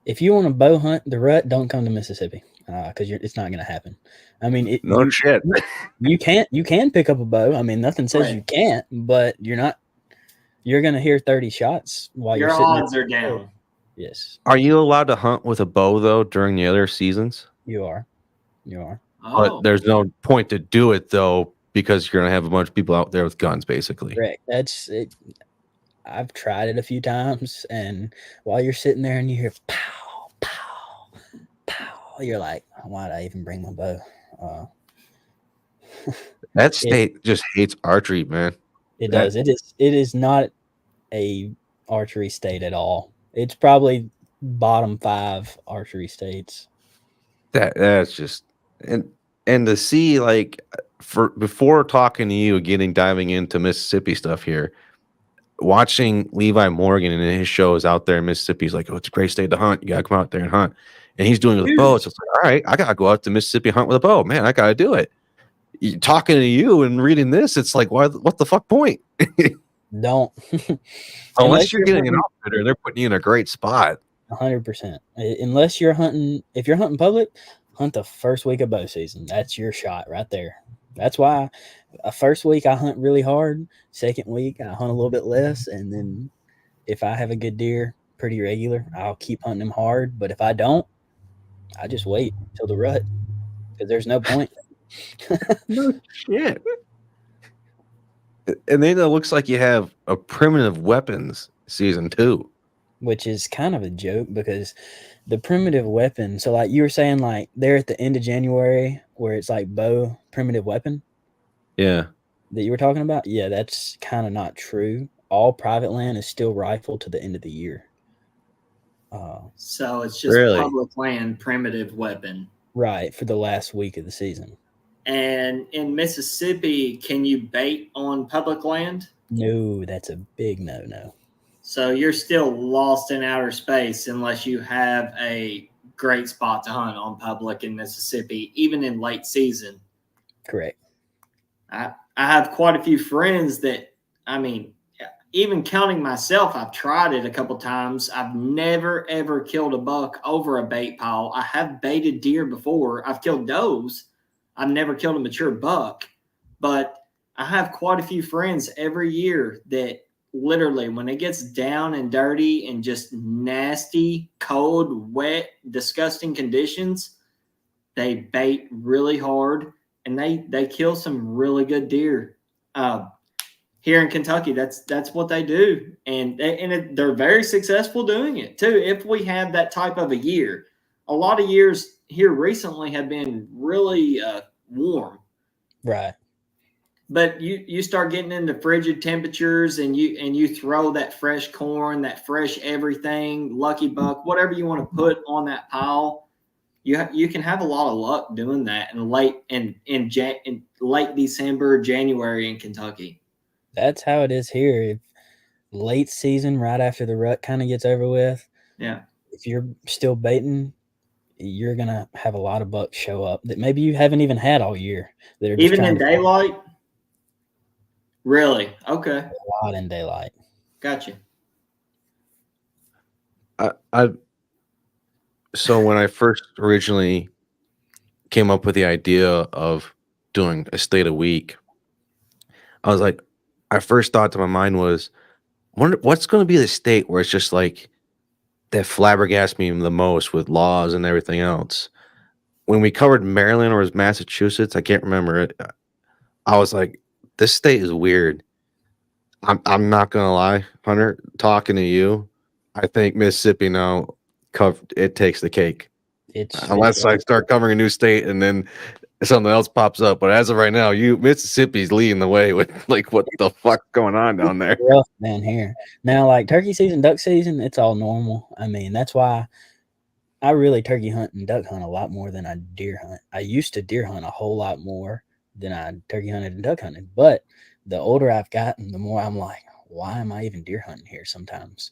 if you want to bow hunt the rut, don't come to Mississippi because it's not going to happen. I mean, No shit. you can pick up a bow. I mean, nothing says Right. you can't, but you're going to hear 30 shots while Your you're sitting odds there. are down. Yes, Are you allowed to hunt with a bow though during the other seasons? you are. You are. But Oh, there's no point to do it though because you're gonna have a bunch of people out there with guns, basically. Correct. That's it. I've tried it a few times, and while you're sitting there and you hear pow, pow, pow, you're like, why did I even bring my bow? That state just hates archery, man. It does. It is not a archery state at all. It's probably bottom 5 archery states. That's just and to see like before talking to you, diving into Mississippi stuff here, watching Levi Morgan and his shows out there in Mississippi, he's like, oh, it's a great state to hunt. You gotta come out there and hunt. And he's doing it with bows. It's like, all right, I gotta go out to Mississippi and hunt with a bow. Man, I gotta do it. Talking to you and reading this, it's like, what the fuck point? Don't. Unless you're getting an outfitter and they're putting you in a great spot. 100%. Unless you're hunting, if you're hunting public, hunt the first week of bow season. That's your shot right there. That's why first week I hunt really hard. Second week I hunt a little bit less. And then if I have a good deer pretty regular, I'll keep hunting them hard. But if I don't, I just wait till the rut because there's no point. No shit. And then it looks like you have a primitive weapons season 2. Which is kind of a joke because the primitive weapon, so like you were saying, like they're at the end of January where it's like bow primitive weapon. Yeah. That you were talking about? Yeah, that's kind of not true. All private land is still rifle to the end of the year. So it's just Really? public land primitive weapon. Right, for the last week of the season. And in Mississippi, can you bait on public land? No, that's a big no-no. So you're still lost in outer space unless you have a great spot to hunt on public in Mississippi, even in late season. Correct. I have quite a few friends that, I mean, even counting myself, I've tried it a couple times. I've never, ever killed a buck over a bait pile. I have baited deer before. I've killed does. I've never killed a mature buck. But I have quite a few friends every year that literally when it gets down and dirty and just nasty, cold, wet, disgusting conditions, they bait really hard and they kill some really good deer. Here in Kentucky, that's what they do, and they're very successful doing it too. If we have that type of a year, a lot of years here recently have been really warm, right? But you start getting into frigid temperatures, and you throw that fresh corn, that fresh everything, lucky buck, whatever you want to put on that pile. You can have a lot of luck doing that in late December, January in Kentucky. That's how it is here. If late season, right after the rut kind of gets over with, yeah. If you're still baiting, you're gonna have a lot of bucks show up that maybe you haven't even had all year. That are just even in daylight. Really? Okay. A lot in daylight. Gotcha. So when I first originally came up with the idea of doing a state a week, I was like, I first thought to my mind was, what's going to be the state where it's just like that flabbergasted me the most with laws and everything else. When we covered Maryland or was Massachusetts, I can't remember it. I was like, this state is weird. I'm not gonna lie, Hunter. Talking to you, I think Mississippi now it takes the cake. Unless I start covering a new state and then something else pops up. But as of right now, Mississippi's leading the way with like what the fuck's going on down there. Rough down here. Now, like turkey season, duck season, it's all normal. I mean, that's why I really turkey hunt and duck hunt a lot more than I deer hunt. I used to deer hunt a whole lot more than I turkey hunted and duck hunted. But the older I've gotten, the more I'm like, why am I even deer hunting here sometimes?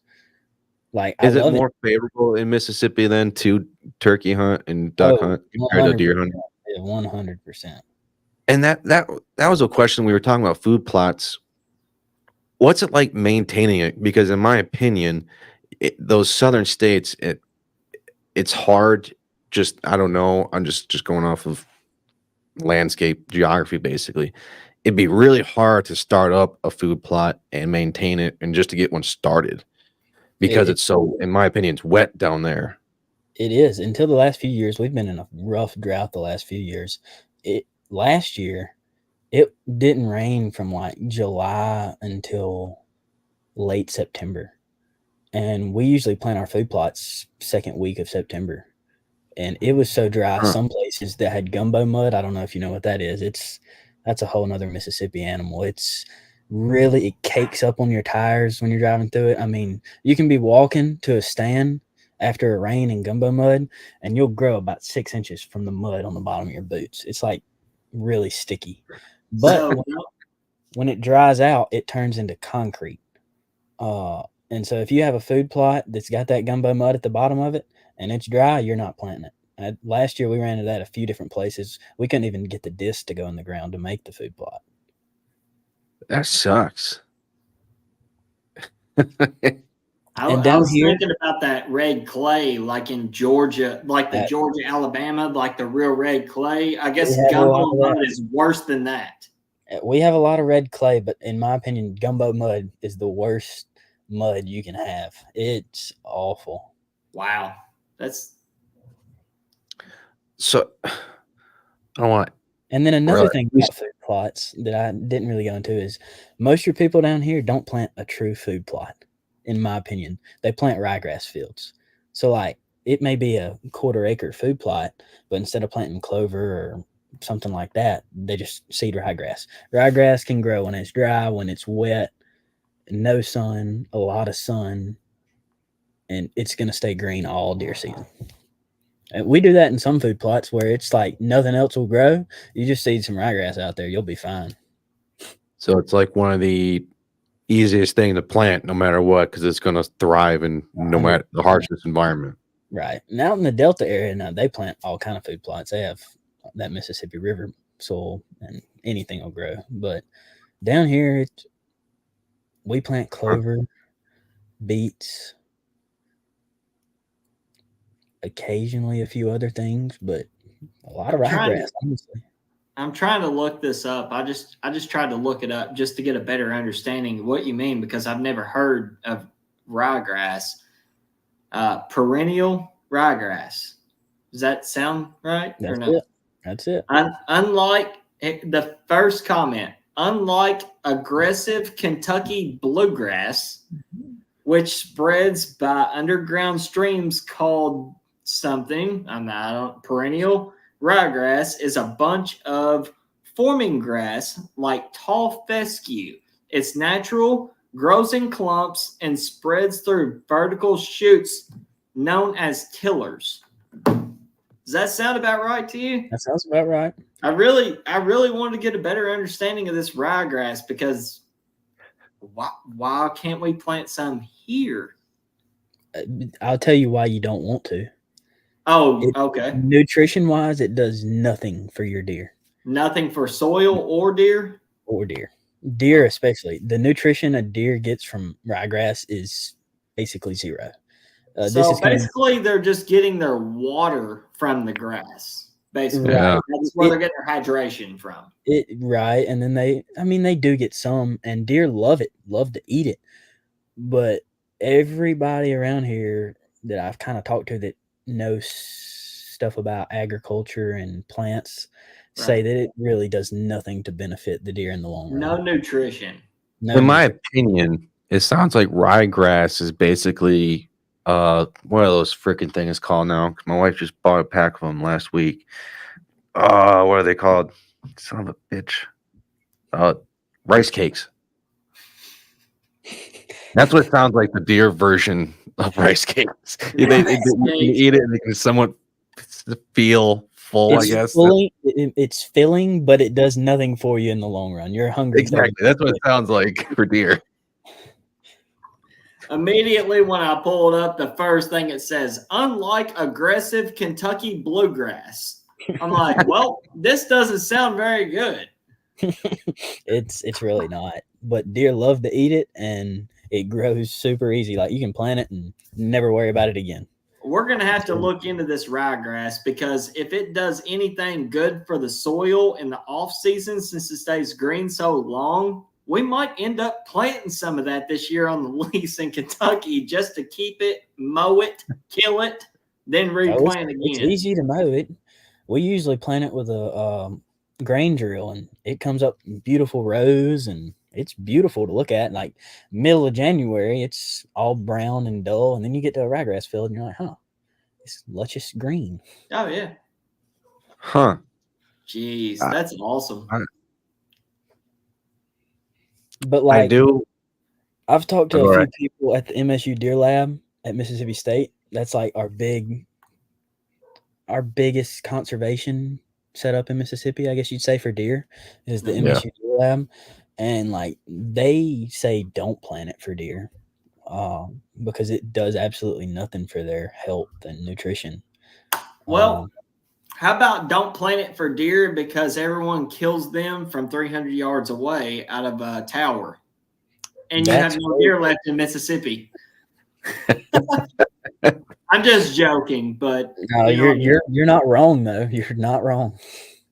Like, is it more favorable in Mississippi than to turkey hunt and duck hunt compared to deer hunt? 100%. And that was a question we were talking about, food plots. What's it like maintaining it? Because in my opinion, those southern states, it's hard. Just I don't know. I'm just going off of landscape geography, basically. It'd be really hard to start up a food plot and maintain it, and just to get one started, because it's so, in my opinion, it's wet down there. It is. Until the last few years, we've been in a rough drought the last few years. Last year, it didn't rain from like July until late September. And we usually plant our food plots second week of September. And it was so dry. Some places that had gumbo mud, I don't know if you know what that is. That's a whole nother Mississippi animal. It's really, it cakes up on your tires when you're driving through it. I mean, you can be walking to a stand after a rain in gumbo mud, and you'll grow about 6 inches from the mud on the bottom of your boots. It's like really sticky. But when it dries out, it turns into concrete. And so if you have a food plot that's got that gumbo mud at the bottom of it and it's dry, you're not planting it. Last year, we ran into that a few different places. We couldn't even get the disc to go in the ground to make the food plot. That sucks. I was thinking about that red clay, like in Georgia, like the Georgia, Alabama, like the real red clay. I guess gumbo mud is worse than that. We have a lot of red clay, but in my opinion, gumbo mud is the worst mud you can have. It's awful. Wow. That's so I don't want. And then another thing about food plots that I didn't really go into is most of your people down here don't plant a true food plot, in my opinion. They plant ryegrass fields. So like it may be a 1/4 acre food plot, but instead of planting clover or something like that, they just seed ryegrass. Ryegrass can grow when it's dry, when it's wet, no sun, a lot of sun, and it's going to stay green all deer season. And we do that in some food plots where it's like nothing else will grow. You just seed some ryegrass out there, you'll be fine. So it's like one of the easiest thing to plant no matter what, because it's going to thrive in no matter the harshest environment. Right. And out in the Delta area now, they plant all kind of food plots. They have that Mississippi River soil and anything will grow. But down here, we plant clover, beets, occasionally a few other things, but a lot of ryegrass, honestly. I'm trying to look this up. I just tried to look it up just to get a better understanding of what you mean, because I've never heard of ryegrass. Perennial ryegrass. Does that sound right? That's it. Unlike the first comment, unlike aggressive Kentucky bluegrass, which spreads by underground streams called something, perennial ryegrass is a bunch of forming grass like tall fescue. It's natural, grows in clumps, and spreads through vertical shoots known as tillers. Does that sound about right to you? That sounds about right. I really wanted to get a better understanding of this ryegrass, because why can't we plant some here? I'll tell you why you don't want to. Oh, okay. Nutrition-wise, it does nothing for your deer. Nothing for soil or deer? Or deer. Deer especially. The nutrition a deer gets from ryegrass is basically zero. So basically, they're just getting their water from the grass. Basically, that's where they're getting their hydration from. Right, and then they do get some, and deer love to eat it. But everybody around here that I've kind of talked to that knows stuff about agriculture and plants say that it really does nothing to benefit the deer in the long run. No nutrition. In my opinion, it sounds like ryegrass is basically what are those freaking things called now? My wife just bought a pack of them last week. What are they called? Son of a bitch. Rice cakes. That's what it sounds like, the deer version of rice cakes. They eat it and they can somewhat feel full, I guess. It's filling, but it does nothing for you in the long run. You're hungry. Exactly. That's what it sounds like for deer. Immediately when I pulled up, the first thing it says, unlike aggressive Kentucky bluegrass. I'm like, well, this doesn't sound very good. It's really not. But deer love to eat it, and it grows super easy. Like you can plant it and never worry about it again. We're going to have to look into this ryegrass because if it does anything good for the soil in the off season, since it stays green so long, we might end up planting some of that this year on the lease in Kentucky just to keep it, mow it, kill it, then replant again. It's easy to mow it. We usually plant it with a grain drill, and it comes up in beautiful rows, and it's beautiful to look at. Like middle of January, it's all brown and dull, and then you get to a ryegrass field, and you're like, huh, it's luscious green. Oh, yeah. Huh. Jeez, that's awesome. But like, I do. I've talked to a few people at the MSU Deer Lab at Mississippi State. That's like our biggest conservation setup in Mississippi, I guess you'd say, for deer is the MSU Deer Lab. And like they say don't plant it for deer because it does absolutely nothing for their health and nutrition. Well, how about don't plant it for deer because everyone kills them from 300 yards away out of a tower. And you have no deer left in Mississippi. I'm just joking, but no, you're not wrong though. You're not wrong.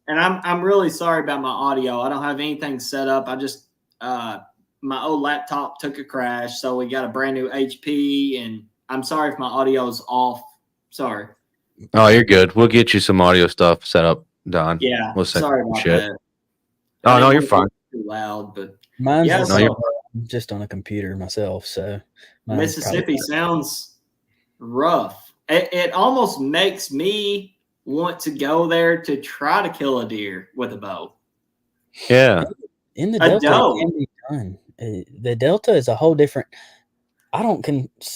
And I'm really sorry about my audio. I don't have anything set up. I just my old laptop took a crash, so we got a brand new HP. And I'm sorry if my audio's off. Sorry. Oh, you're good. We'll get you some audio stuff set up, Don. Yeah, we'll sorry about that. Oh no, you're fine. Too loud, but mine's just on a computer myself. So Mississippi sounds rough. It almost makes me want to go there to try to kill a deer with a bow. Yeah, in the Delta, it can be done. The Delta is a whole different.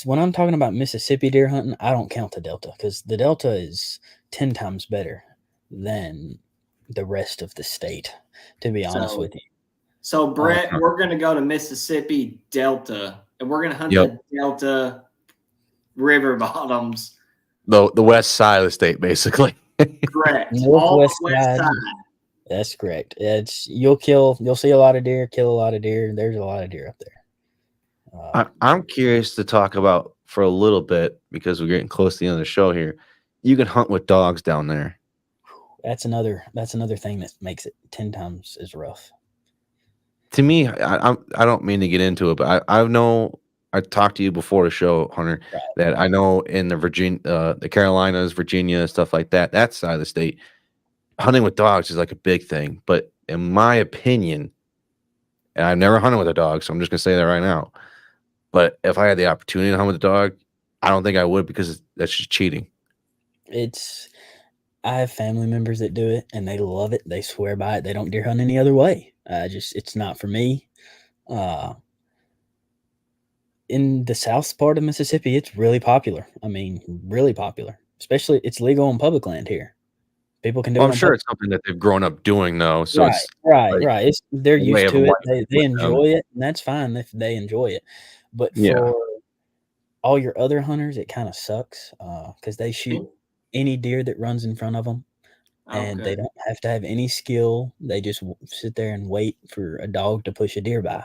When I'm talking about Mississippi deer hunting, I don't count the Delta because the Delta is 10 times better than the rest of the state, to be honest with you. So, Brett, we're going to go to Mississippi Delta, and we're going to hunt the Delta river bottoms. The west side of the state, basically. Correct. Northwest side. That's correct. You'll see a lot of deer, kill a lot of deer. There's a lot of deer up there. I'm curious to talk about for a little bit because we're getting close to the end of the show here. You can hunt with dogs down there. That's another thing that makes it 10 times as rough. To me, I don't mean to get into it, but I talked to you before the show, Hunter, that I know in the Carolinas, Virginia, stuff like that, that side of the state, hunting with dogs is like a big thing. But in my opinion, and I've never hunted with a dog, so I'm just gonna say that right now. But if I had the opportunity to hunt with a dog, I don't think I would because that's just cheating. I have family members that do it and they love it. They swear by it. They don't deer hunt any other way. It's not for me. In the south part of Mississippi, it's really popular. I mean, really popular. Especially, it's legal on public land here. People can do it. I'm sure it's something that they've grown up doing, though. So right. They're used to it. They enjoy it, and that's fine if they enjoy it. But for all your other hunters, it kind of sucks because they shoot any deer that runs in front of them, and they don't have to have any skill. They just sit there and wait for a dog to push a deer by.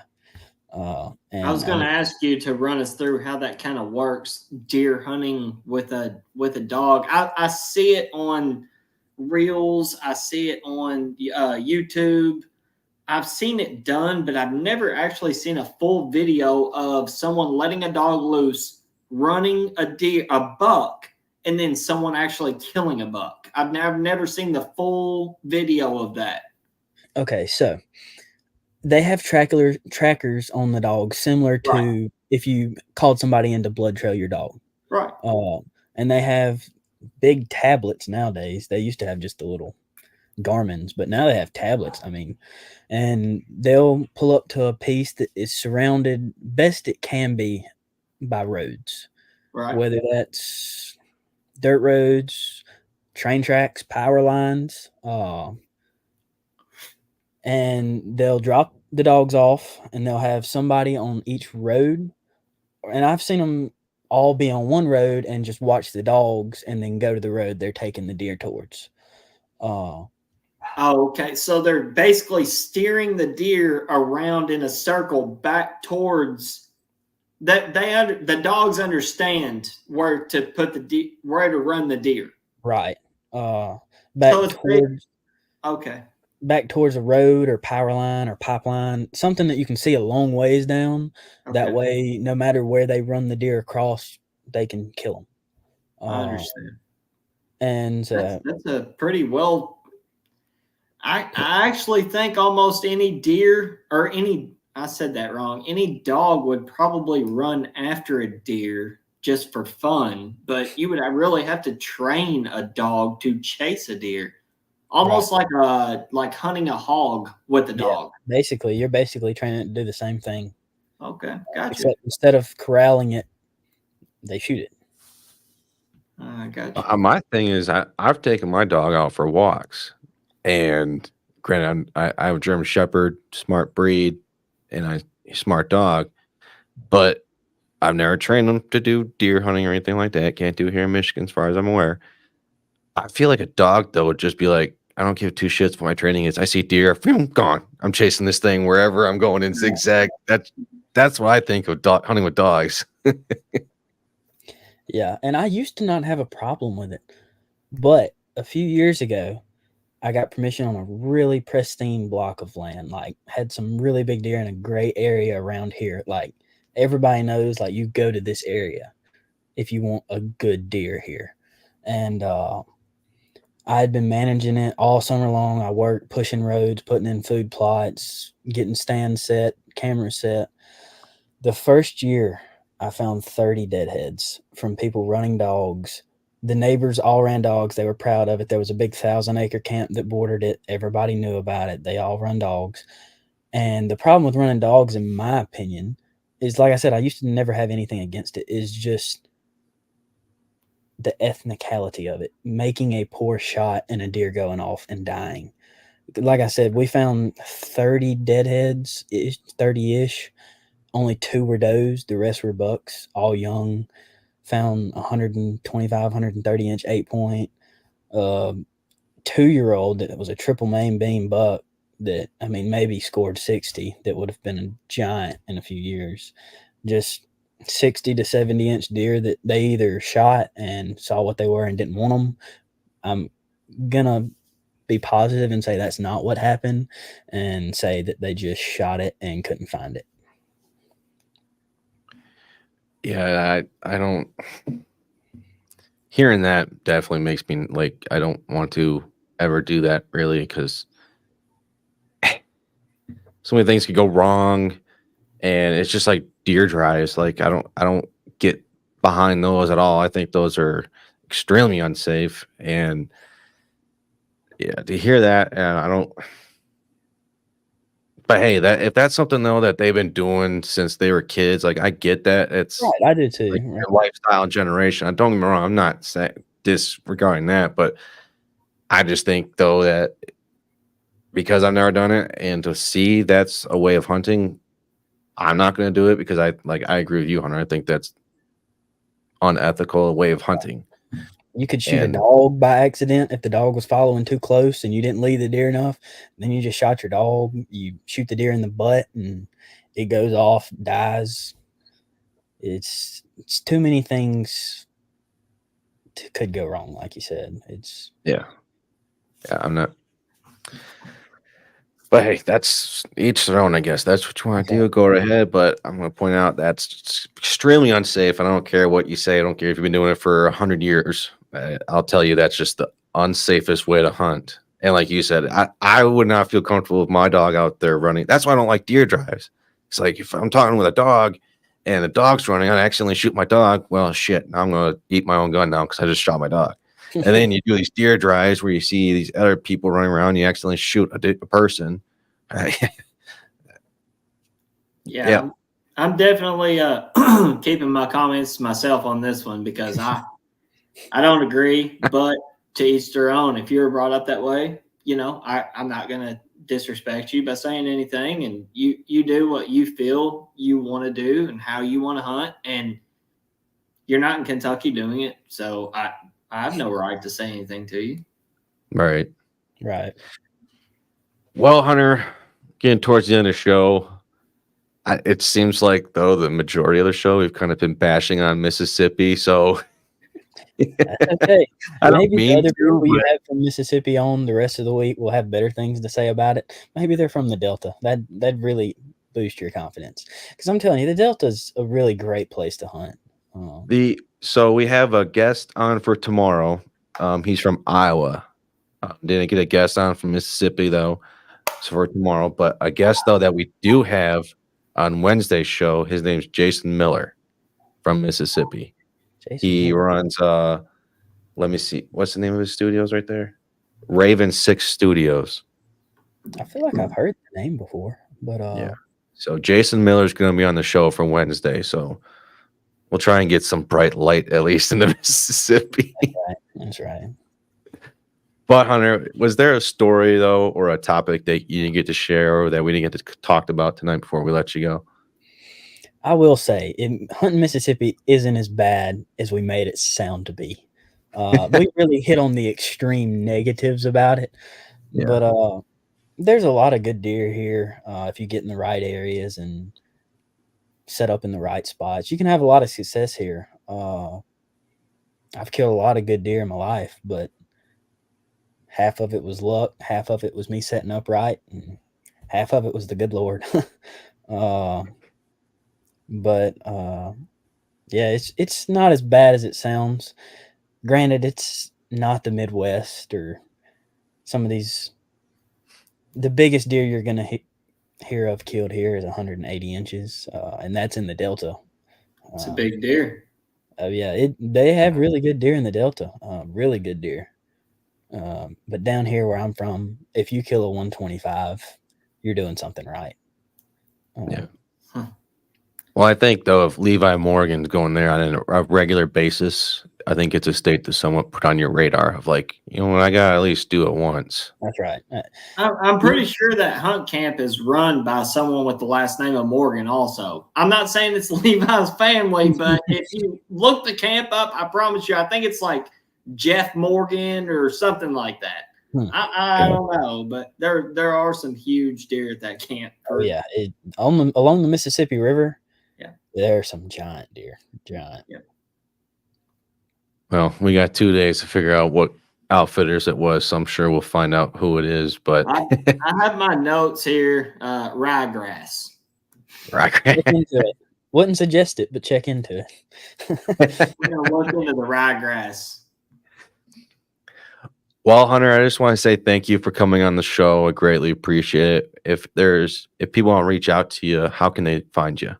I was going to ask you to run us through how that kind of works, deer hunting with a dog. I see it on Reels. I see it on YouTube. I've seen it done, but I've never actually seen a full video of someone letting a dog loose, running a buck, and then someone actually killing a buck. I've never seen the full video of that. Okay, so they have trackers on the dog, similar to if you called somebody in to blood trail your dog. Right. And they have big tablets nowadays. They used to have just the little Garmin's, but now they have tablets. I mean, and they'll pull up to a piece that is surrounded best it can be by roads. Right. Whether that's dirt roads, train tracks, power lines, and they'll drop the dogs off and they'll have somebody on each road. And I've seen them all be on one road and just watch the dogs and then go to the road they're taking the deer towards. Okay. So they're basically steering the deer around in a circle back towards that the dogs understand where to put where to run the deer. Right. So okay. Back towards a road or power line or pipeline, something that you can see a long ways down. Okay. That way, no matter where they run the deer across, they can kill them. I understand. And that's a pretty well. I actually think almost any deer or I said that wrong. Any dog would probably run after a deer just for fun, but you would really have to train a dog to chase a deer. Almost like hunting a hog with a dog. Basically, you're basically training it to do the same thing. Okay, gotcha. Except instead of corralling it, they shoot it. Gotcha. My thing is, I've taken my dog out for walks, and granted, I have a German Shepherd, smart breed, and a smart dog, but I've never trained them to do deer hunting or anything like that. Can't do here in Michigan, as far as I'm aware. I feel like a dog, though, would just be like, I don't give two shits what my training is. I see deer, boom, gone. I'm chasing this thing wherever I'm going in zigzag. That's what I think of hunting with dogs. Yeah, and I used to not have a problem with it, but a few years ago, I got permission on a really pristine block of land, like had some really big deer in a great area around here. Like everybody knows, like you go to this area if you want a good deer here. And I had been managing it all summer long. I worked pushing roads, putting in food plots, getting stands set, camera set. The first year, I found 30 deadheads from people running dogs. The neighbors all ran dogs. They were proud of it. There was a big 1,000-acre camp that bordered it. Everybody knew about it. They all run dogs. And the problem with running dogs, in my opinion, is, like I said, I used to never have anything against it, is just the ethnicality of it, making a poor shot and a deer going off and dying. Like I said, we found 30 deadheads, 30-ish. Only 2 were does. The rest were bucks, all young. Found 125, 130-inch 8-point. 2-year-old that was a triple main beam buck that, I mean, maybe scored 60. That would have been a giant in a few years. Just 60 to 70-inch deer that they either shot and saw what they were and didn't want them. I'm going to be positive and say that's not what happened, and say that they just shot it and couldn't find it. Yeah, I don't. Hearing that definitely makes me like, I don't want to ever do that, really, because so many things could go wrong, and it's just like deer drives. Like I don't get behind those at all. I think those are extremely unsafe, and yeah, to hear that, and I don't. But hey, if that's something though that they've been doing since they were kids, like I get that. It's right, I do too. Like their lifestyle generation. Don't get me wrong, I'm not disregarding that, but I just think though that because I've never done it, and to see that's a way of hunting, I'm not going to do it, because I agree with you, Hunter. I think that's unethical way of hunting. You could shoot a dog by accident if the dog was following too close and you didn't lead the deer enough. Then you just shot your dog. You shoot the deer in the butt and it goes off, dies. It's too many things could go wrong, like you said. Yeah, I'm not. But hey, that's each their own, I guess. That's what you want to do. Go right ahead. But I'm going to point out that's extremely unsafe. And I don't care what you say. I don't care if you've been doing it for 100 years. I'll tell you that's just the unsafest way to hunt. And like you said, I would not feel comfortable with my dog out there running. That's why I don't like deer drives. It's like if I'm talking with a dog and the dog's running, I accidentally shoot my dog. Well, shit, now I'm going to eat my own gun now because I just shot my dog. And then you do these deer drives where you see these other people running around. You accidentally shoot a person. Yeah. I'm definitely keeping my comments to myself on this one, because I don't agree. But to each their own. If you were brought up that way, I'm not going to disrespect you by saying anything. And you do what you feel you want to do and how you want to hunt. And you're not in Kentucky doing it, so I have no right to say anything to you. Right. Right. Well, Hunter, getting towards the end of the show, It seems like, though, the majority of the show we've kind of been bashing on Mississippi, so That's okay. I don't Maybe the mean other to, people you but have from Mississippi on the rest of the week will have better things to say about it. Maybe they're from the Delta. That'd really boost your confidence. Because I'm telling you, the Delta's a really great place to hunt. so we have a guest on for tomorrow. He's from Iowa. Didn't get a guest on from Mississippi, though, so for tomorrow. But a guest, though, that we do have on Wednesday's show, his name's Jason Miller from Mississippi. He runs, let me see, what's the name of his studios right there? Raven 6 Studios. I feel like I've heard the name before, but Yeah. So Jason Miller's going to be on the show for Wednesday. So we'll try and get some bright light, at least in the Mississippi. That's right. But Hunter, was there a story, though, or a topic that you didn't get to share or that we didn't get to talk about tonight before we let you go? I will say, hunting Mississippi isn't as bad as we made it sound to be. We really hit on the extreme negatives about it. Yeah. But there's a lot of good deer here if you get in the right areas and set up in the right spots. You can have a lot of success here. I've killed a lot of good deer in my life, but half of it was luck, half of it was me setting up right, and half of it was the good Lord. Yeah, it's not as bad as it sounds. Granted, it's not the Midwest or some of these. The biggest deer you're going to hear of killed here is 180 inches, and that's in the Delta. It's a big deer. Yeah, they have really good deer in the Delta, really good deer. But down here where I'm from, if you kill a 125, you're doing something right. Yeah. Well, I think, though, if Levi Morgan's going there on a regular basis, I think it's a state to somewhat put on your radar of like, you know, I got to at least do it once. That's right. I'm pretty sure that hunt camp is run by someone with the last name of Morgan also. I'm not saying it's Levi's family, but if you look the camp up, I promise you, I think it's like Jeff Morgan or something like that. I don't know, but there are some huge deer at that camp. Oh, yeah. Along the Mississippi River, there are some giant deer. Giant. Yeah. Well, we got 2 days to figure out what outfitters it was, so I'm sure we'll find out who it is. But I have my notes here. Ryegrass. Check into it. Wouldn't suggest it, but check into it. We're gonna look into the ryegrass. Well, Hunter, I just want to say thank you for coming on the show. I greatly appreciate it. If people want to reach out to you, how can they find you?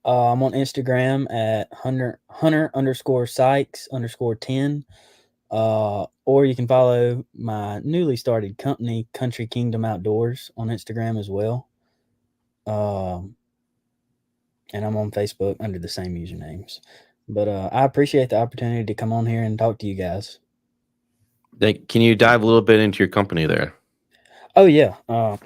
I'm on Instagram at Hunter_Sykes_10. Or you can follow my newly started company, Country Kingdom Outdoors, on Instagram as well. And I'm on Facebook under the same usernames. But I appreciate the opportunity to come on here and talk to you guys. Can you dive a little bit into your company there? Oh, yeah.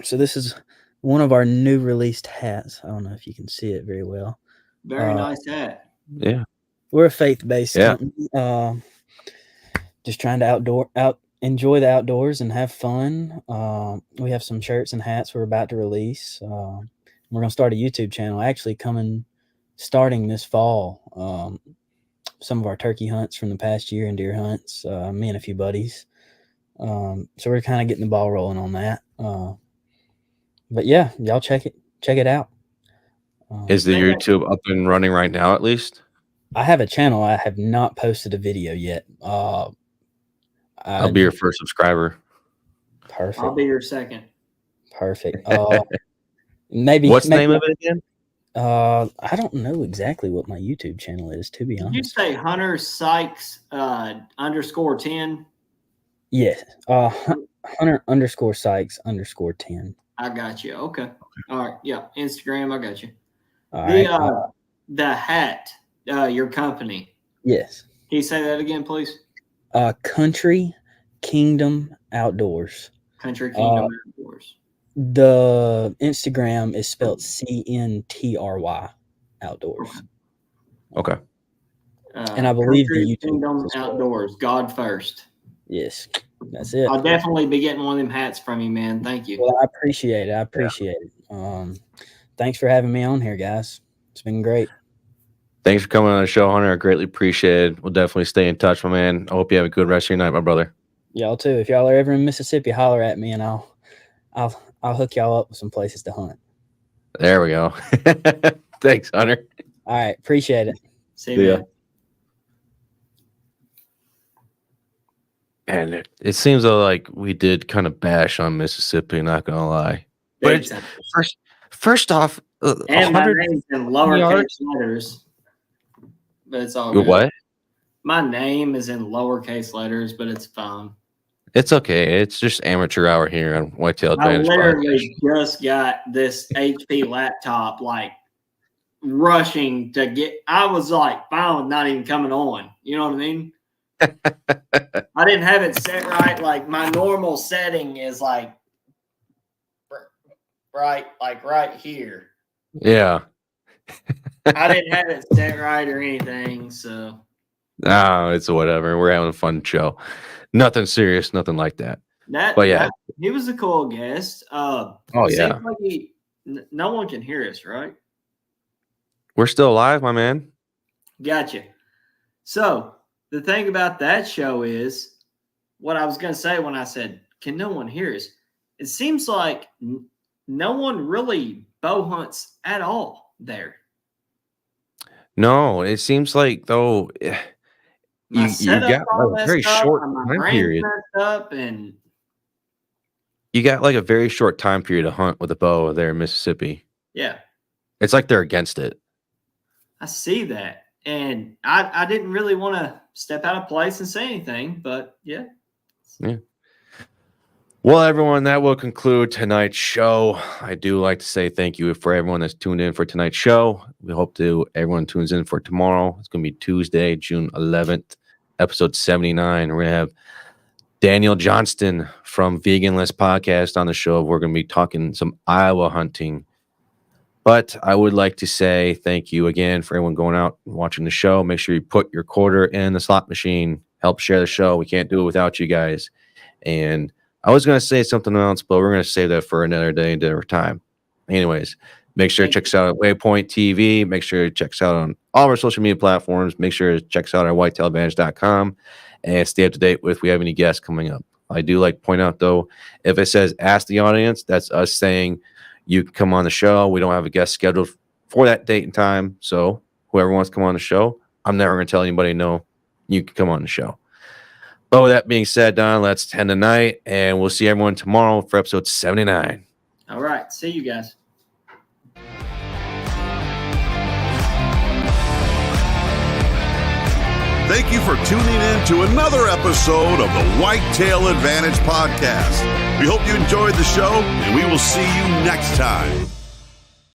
So this is one of our new released hats. I don't know if you can see it very well. Very nice hat. Yeah. We're a faith-based company. Just trying to enjoy the outdoors and have fun. We have some shirts and hats we're about to release. We're going to start a YouTube channel actually starting this fall. Some of our turkey hunts from the past year and deer hunts, me and a few buddies. So we're kind of getting the ball rolling on that. But yeah, y'all check it out. Is the YouTube up and running right now, at least? I have a channel. I have not posted a video yet. I'll be your first subscriber. Perfect. I'll be your second. Perfect. Maybe. What's the name of it again? I don't know exactly what my YouTube channel is, to be honest. Did you say Hunter Sykes _10? Yes. Hunter_Sykes_10. I got you. Okay. All right. Yeah. Instagram. I got you. All right. The hat, your company. Yes. Can you say that again, please? Country Kingdom Outdoors. Country Kingdom Outdoors. The Instagram is spelled CNTRY Outdoors. Okay. And I believe the YouTube Kingdom Outdoors. God first. Yes, that's it. I'll definitely be getting one of them hats from you, man. Thank you. Well, I appreciate it. thanks for having me on here, guys. It's been great. Thanks for coming on the show, Hunter. I greatly appreciate it. We'll definitely stay in touch, my man. I hope you have a good rest of your night, my brother. Y'all too. If y'all are ever in Mississippi, holler at me and I'll hook y'all up with some places to hunt. There we go. Thanks, Hunter. All right. Appreciate it. See you, man. And it seems like we did kind of bash on Mississippi, not going to lie. But first off, and my name's in lowercase letters, but it's all good. What? My name is in lowercase letters, but it's fine. It's okay. It's just amateur hour here on Whitetail Advantage. I literally just got this HP laptop, like rushing to get. I was like, fine with not even coming on. You know what I mean? I didn't have it set right. Like my normal setting is like right here. Yeah. I didn't have it set right or anything, so. No, it's whatever. We're having a fun show. Nothing serious, nothing like that. He was a cool guest. Yeah. Like no one can hear us, right? We're still alive, my man. Gotcha. So the thing about that show is what I was going to say when I said, can no one hear us? It seems like no one really bow hunts at all there. No, it seems like, though, you got a very short time period. And you got like a very short time period to hunt with a bow there in Mississippi. Yeah. It's like they're against it. I see that. And I didn't really want to step out of place and say anything, but yeah. Yeah. Well, everyone, that will conclude tonight's show. I do like to say thank you for everyone that's tuned in for tonight's show. We hope everyone tunes in for tomorrow. It's going to be Tuesday, June 11th, episode 79. We're going to have Daniel Johnston from Veganless Podcast on the show. We're going to be talking some Iowa hunting. But I would like to say thank you again for everyone going out and watching the show. Make sure you put your quarter in the slot machine. Help share the show. We can't do it without you guys. And I was going to say something else, but we're going to save that for another day and another time. Anyways, make sure to check us out at Waypoint TV. Make sure to check us out on all of our social media platforms. Make sure to check us out at whitetailadvantage.com and stay up to date with if we have any guests coming up. I do like to point out, though, if it says ask the audience, that's us saying you can come on the show. We don't have a guest scheduled for that date and time. So whoever wants to come on the show, I'm never going to tell anybody no, you can come on the show. But with that being said, Don, let's end the night, and we'll see everyone tomorrow for episode 79. All right. See you guys. Thank you for tuning in to another episode of the Whitetail Advantage Podcast. We hope you enjoyed the show, and we will see you next time.